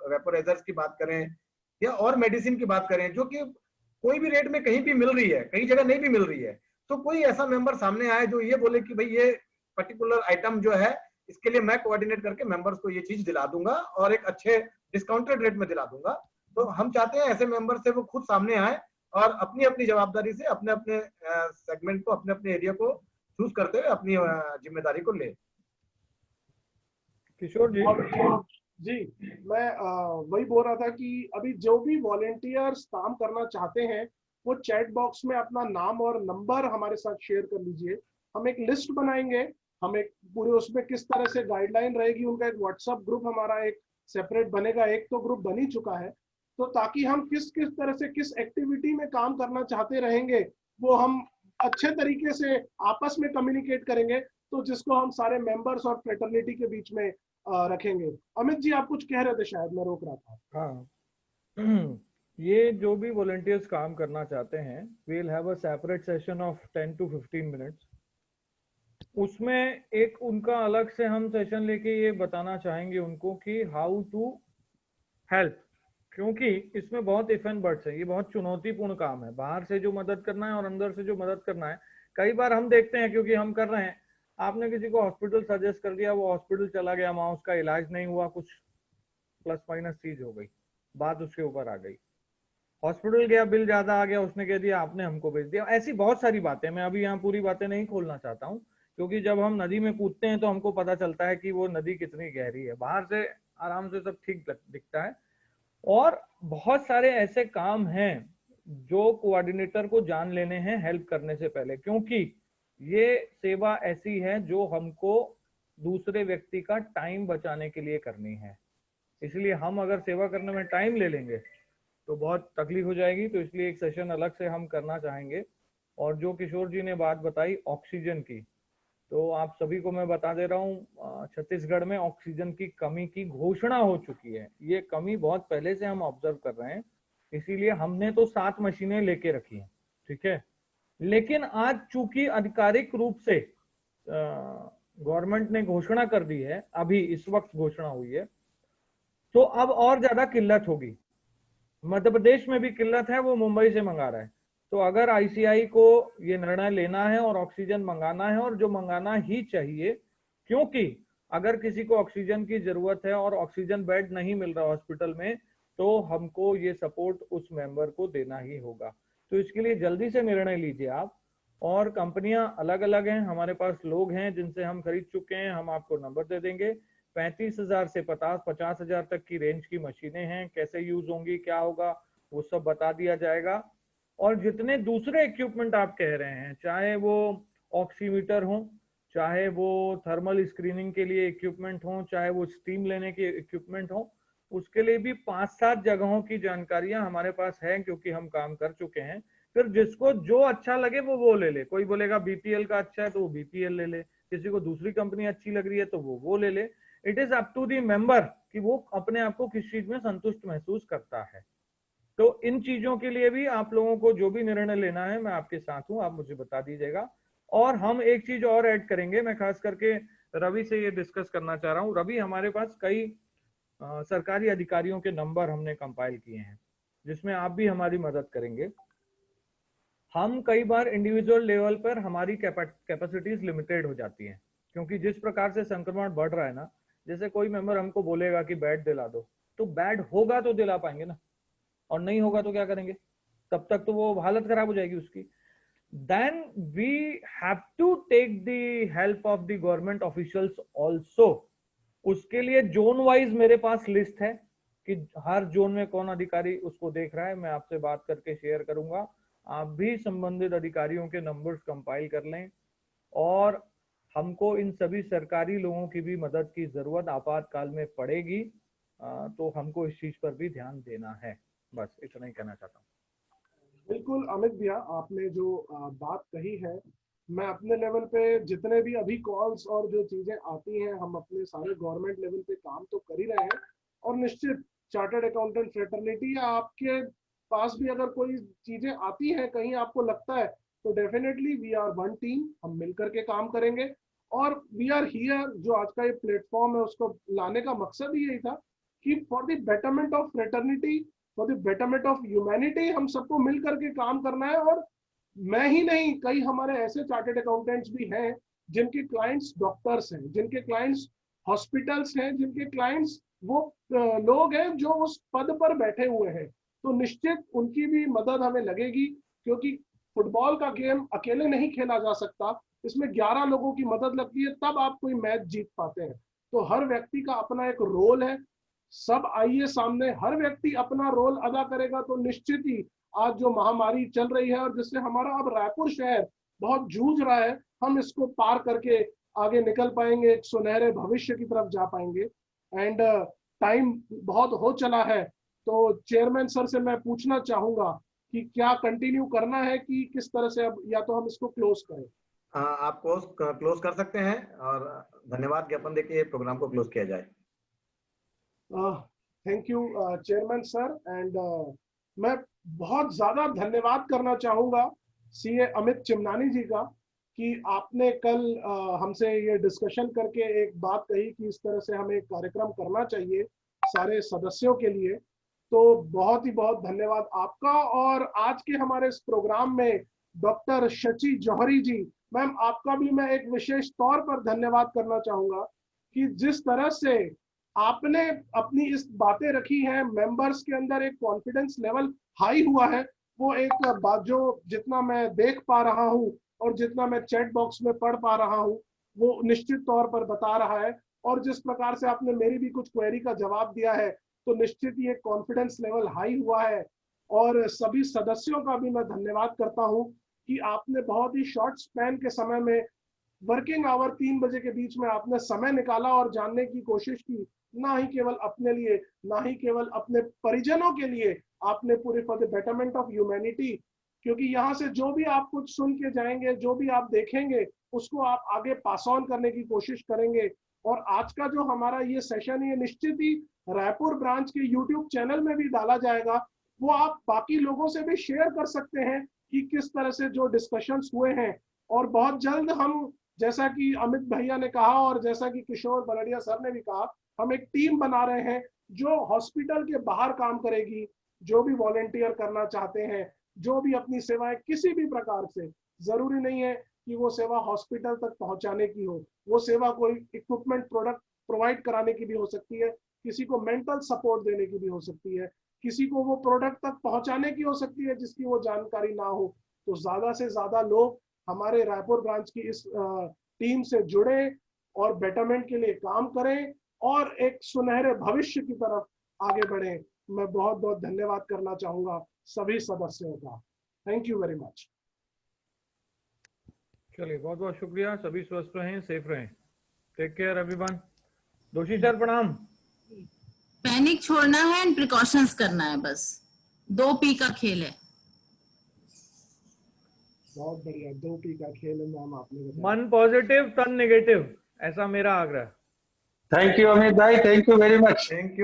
वेपोराइजर्स की बात करें या और मेडिसिन की बात करें, जो कि कोई भी रेट में कहीं भी मिल रही है, कई जगह नहीं भी मिल रही है, तो कोई ऐसा मेंबर सामने आए जो ये बोले कि भाई ये पर्टिकुलर आइटम जो है इसके लिए मैं कोऑर्डिनेट करके मेंबर्स को ये चीज दिला दूंगा और एक अच्छे डिस्काउंटेड रेट में दिला दूंगा। तो हम चाहते हैं ऐसे मेंबर से वो खुद सामने आए और अपनी अपनी जवाबदारी से अपने अपने सेगमेंट को, अपने अपने एरिया को चूज करते हुए अपनी जिम्मेदारी को ले। किशोर जी मैं वही बोल रहा था कि अभी जो भी वॉलेंटियर्स काम करना चाहते हैं वो चैट बॉक्स में अपना नाम और नंबर हमारे साथ शेयर कर लीजिए। हम एक लिस्ट बनाएंगे, हम एक पूरे उसमें किस तरह से गाइडलाइन रहेगी, उनका एक व्हाट्सएप ग्रुप हमारा एक सेपरेट बनेगा, एक तो ग्रुप बन ही चुका है, तो ताकि हम किस किस तरह से किस एक्टिविटी में काम करना चाहते रहेंगे वो हम अच्छे तरीके से आपस में कम्युनिकेट करेंगे, तो जिसको हम सारे मेंबर्स और फ्रेटर्निटी के बीच में रखेंगे। अमित जी आप कुछ कह रहे थे, शायद मैं रोक रहा था। हाँ ये जो भी वॉलंटियर्स काम करना चाहते हैं, we will have a separate session of 10 to 15 minutes. उसमें एक उनका अलग से हम सेशन लेके ये बताना चाहेंगे उनको कि हाउ टू हेल्प, क्योंकि इसमें बहुत इफ एंड बट्स है, ये बहुत चुनौतीपूर्ण काम है। बाहर से जो मदद करना है और अंदर से जो मदद करना है, कई बार हम देखते हैं क्योंकि हम कर रहे हैं, आपने किसी को हॉस्पिटल सजेस्ट कर दिया, वो हॉस्पिटल चला गया, वहां उसका इलाज नहीं हुआ, कुछ प्लस माइनस चीज हो गई, बात उसके ऊपर आ गई, हॉस्पिटल गया, बिल ज्यादा आ गया, उसने कह दिया आपने हमको भेज दिया। ऐसी बहुत सारी बातें, मैं अभी यहाँ पूरी बातें नहीं खोलना चाहता हूँ, क्योंकि जब हम नदी में कूदते हैं तो हमको पता चलता है कि वो नदी कितनी गहरी है। बाहर से आराम से सब ठीक दिखता है। और बहुत सारे ऐसे काम हैं जो कोऑर्डिनेटर को जान लेने हैं हेल्प करने से पहले, क्योंकि ये सेवा ऐसी है जो हमको दूसरे व्यक्ति का टाइम बचाने के लिए करनी है। इसलिए हम अगर सेवा करने में टाइम ले लेंगे तो बहुत तकलीफ हो जाएगी। तो इसलिए एक सेशन अलग से हम करना चाहेंगे और जो किशोर जी ने बात बताई ऑक्सीजन की, तो आप सभी को मैं बता दे रहा हूँ, छत्तीसगढ़ में ऑक्सीजन की कमी की घोषणा हो चुकी है। ये कमी बहुत पहले से हम ऑब्जर्व कर रहे हैं, इसीलिए हमने तो 7 मशीनें लेके रखी हैं, ठीक है। लेकिन आज चूंकि आधिकारिक रूप से गवर्नमेंट ने घोषणा कर दी है, अभी इस वक्त घोषणा हुई है, तो अब और ज्यादा किल्लत होगी। मध्य प्रदेश में भी किल्लत है, वो मुंबई से मंगा रहा है। तो अगर आईसीआई को ये निर्णय लेना है और ऑक्सीजन मंगाना है, और जो मंगाना ही चाहिए, क्योंकि अगर किसी को ऑक्सीजन की जरूरत है और ऑक्सीजन बेड नहीं मिल रहा हॉस्पिटल में, तो हमको ये सपोर्ट उस मेंबर को देना ही होगा। तो इसके लिए जल्दी से निर्णय लीजिए आप। और कंपनियां अलग अलग हैं, हमारे पास लोग हैं जिनसे हम खरीद चुके हैं, हम आपको नंबर दे देंगे। 35,000 से 50,000 तक की रेंज की मशीनें हैं, कैसे यूज होंगी, क्या होगा, वो सब बता दिया जाएगा। और जितने दूसरे इक्विपमेंट आप कह रहे हैं, चाहे वो ऑक्सीमीटर हो, चाहे वो थर्मल स्क्रीनिंग के लिए इक्विपमेंट हो, चाहे वो स्टीम लेने के इक्विपमेंट हो, उसके लिए भी 5-7 जगहों की जानकारियां हमारे पास है, क्योंकि हम काम कर चुके हैं। फिर जिसको जो अच्छा लगे वो ले ले। कोई बोलेगा बीपीएल का अच्छा है तो वो बीपीएल ले ले, किसी को दूसरी कंपनी अच्छी लग रही है तो वो ले ले। It is up to the member कि वो अपने आप को किस चीज में संतुष्ट महसूस करता है। तो इन चीजों के लिए भी आप लोगों को जो भी निर्णय लेना है, मैं आपके साथ हूं, आप मुझे बता दीजिएगा। और हम एक चीज और ऐड करेंगे, मैं खास करके रवि से ये डिस्कस करना चाह रहा हूँ। रवि, हमारे पास कई सरकारी अधिकारियों के नंबर हमने कंपाइल किए हैं, जिसमें आप भी हमारी मदद करेंगे। हम कई बार इंडिविजुअल लेवल पर हमारी कैपेसिटीज लिमिटेड हो जाती हैं, क्योंकि जिस प्रकार से संक्रमण बढ़ रहा है ना, जैसे कोई मेंबर हमको बोलेगा कि बेड दिला दो, तो बेड होगा तो दिला पाएंगे ना, और नहीं होगा तो क्या करेंगे? तब तक तो वो हालत खराब हो जाएगी उसकी। Then we have to take the help of the government officials also. उसके लिए जोन वाइज मेरे पास लिस्ट है कि हर जोन में कौन अधिकारी उसको देख रहा है, मैं आपसे बात करके शेयर करूंगा। आप भी संबंधित अधिकारियों के नंबर्स कंपाइल कर लें, और हमको इन सभी सरकारी लोगों की भी मदद की जरूरत आपातकाल में पड़ेगी, तो हमको इस चीज पर भी ध्यान देना है। बस इतना ही कहना चाहता हूँ। बिल्कुल अमित भैया, आपने जो बात कही है, मैं अपने लेवल पे जितने भी अभी कॉल्स और जो चीजें आती हैं, हम अपने सारे गवर्नमेंट लेवल पे काम तो कर ही रहे हैं। और निश्चित चार्टर्ड अकाउंटेंट फ्रेटर्निटी या आपके पास भी अगर कोई चीजें आती हैं, कहीं आपको लगता है, तो definitely we are one team, हम मिलकर के काम करेंगे। और वी आर हियर, जो आज का ये प्लेटफॉर्म है उसको लाने का मकसद ही यही था कि for the betterment of fraternity, for the betterment of humanity, हम सबको मिल करके काम करना है। और मैं ही नहीं, कई हमारे ऐसे चार्टर्ड अकाउंटेंट्स भी हैं जिनके क्लाइंट्स डॉक्टर्स हैं, जिनके क्लाइंट्स हॉस्पिटल्स हैं, जिनके क्लाइंट्स वो लोग हैं जो उस पद पर बैठे हुए हैं। तो निश्चित उनकी भी मदद हमें लगेगी, क्योंकि फुटबॉल का गेम अकेले नहीं खेला जा सकता, इसमें 11 लोगों की मदद लगती है, तब आप कोई मैच जीत पाते हैं। तो हर व्यक्ति का अपना एक रोल है, सब आइए सामने, हर व्यक्ति अपना रोल अदा करेगा तो निश्चित ही आज जो महामारी चल रही है और जिससे हमारा अब रायपुर शहर बहुत जूझ रहा है, हम इसको पार करके आगे निकल पाएंगे, एक सुनहरे भविष्य की तरफ जा पाएंगे। एंड टाइम बहुत हो चला है, तो चेयरमैन सर से मैं पूछना चाहूंगा कि क्या कंटिन्यू करना है कि किस तरह से, अब या तो हम इसको क्लोज करें। आप क्लोज कर सकते हैं, और धन्यवाद ज्ञापन देके प्रोग्राम को क्लोज किया जाए। Thank you chairman sir. And मैं बहुत ज्यादा धन्यवाद करना चाहूंगा सीए अमित चिमनानी जी का, कि आपने कल हमसे ये डिस्कशन करके एक बात कही कि इस तरह से हमें एक कार्यक्रम करना चाहिए सारे सदस्यों के लिए। तो बहुत ही बहुत धन्यवाद आपका। और आज के हमारे इस प्रोग्राम में डॉक्टर शची जौहरी जी, मैम आपका भी मैं एक विशेष तौर पर धन्यवाद करना चाहूंगा कि जिस तरह से आपने अपनी इस बातें रखी हैं, मेंबर्स के अंदर एक कॉन्फिडेंस लेवल हाई हुआ है। वो एक बात जो जितना मैं देख पा रहा हूँ और जितना मैं चैट बॉक्स में पढ़ पा रहा हूँ, वो निश्चित तौर पर बता रहा है। और जिस प्रकार से आपने मेरी भी कुछ क्वेरी का जवाब दिया है, तो निश्चित ये कॉन्फिडेंस लेवल हाई हुआ है। और सभी सदस्यों का भी मैं धन्यवाद करता हूँ कि आपने बहुत ही शॉर्ट स्पैन के समय में, वर्किंग आवर 3 बजे के बीच में आपने समय निकाला और जानने की कोशिश की, ना ही केवल अपने लिए, ना ही केवल अपने परिजनों के लिए, आपने पूरे for the betterment of humanity क्योंकि यहाँ से जो भी आप कुछ सुन के जाएंगे, जो भी आप देखेंगे, उसको आप आगे पास ऑन करने की कोशिश करेंगे। और आज का जो हमारा ये सेशन है, ये निश्चित ही रायपुर ब्रांच के यूट्यूब चैनल में भी डाला जाएगा। वो आप बाकी लोगों से भी शेयर कर सकते हैं कि किस तरह से जो डिस्कशंस हुए हैं। और बहुत जल्द हम, जैसा कि अमित भैया ने कहा और जैसा कि किशोर बलडिया सर ने भी कहा, हम एक टीम बना रहे हैं जो हॉस्पिटल के बाहर काम करेगी। जो भी वॉलेंटियर करना चाहते हैं, जो भी अपनी सेवाएं किसी भी प्रकार से, जरूरी नहीं है कि वो सेवा हॉस्पिटल तक पहुंचाने की हो, वो सेवा कोई इक्विपमेंट प्रोडक्ट प्रोवाइड कराने की भी हो सकती है, किसी को मेंटल सपोर्ट देने की भी हो सकती है, किसी को वो प्रोडक्ट तक पहुंचाने की हो सकती है जिसकी वो जानकारी ना हो। तो ज्यादा से ज्यादा लोग हमारे रायपुर ब्रांच की इस टीम से जुड़े और बेटरमेंट के लिए काम करें और एक सुनहरे भविष्य की तरफ आगे बढ़े। मैं बहुत बहुत धन्यवाद करना चाहूंगा सभी सदस्यों का। Thank you very much. चलिए, बहुत बहुत शुक्रिया। सभी स्वस्थ रहें, सेफ रहें। Take care everyone. Doshi sir प्रणाम। पैनिक छोड़ना है एंड प्रिकॉशंस करना है, बस 2 P का खेल है। बहुत बढ़िया, 2 P का खेल है मैम, आपने बताया। मन पॉजिटिव तन नेगेटिव, ऐसा मेरा आग्रह। थैंक यू अमित भाई, thank you very much. Thank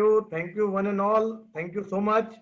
you one and all, thank you so much.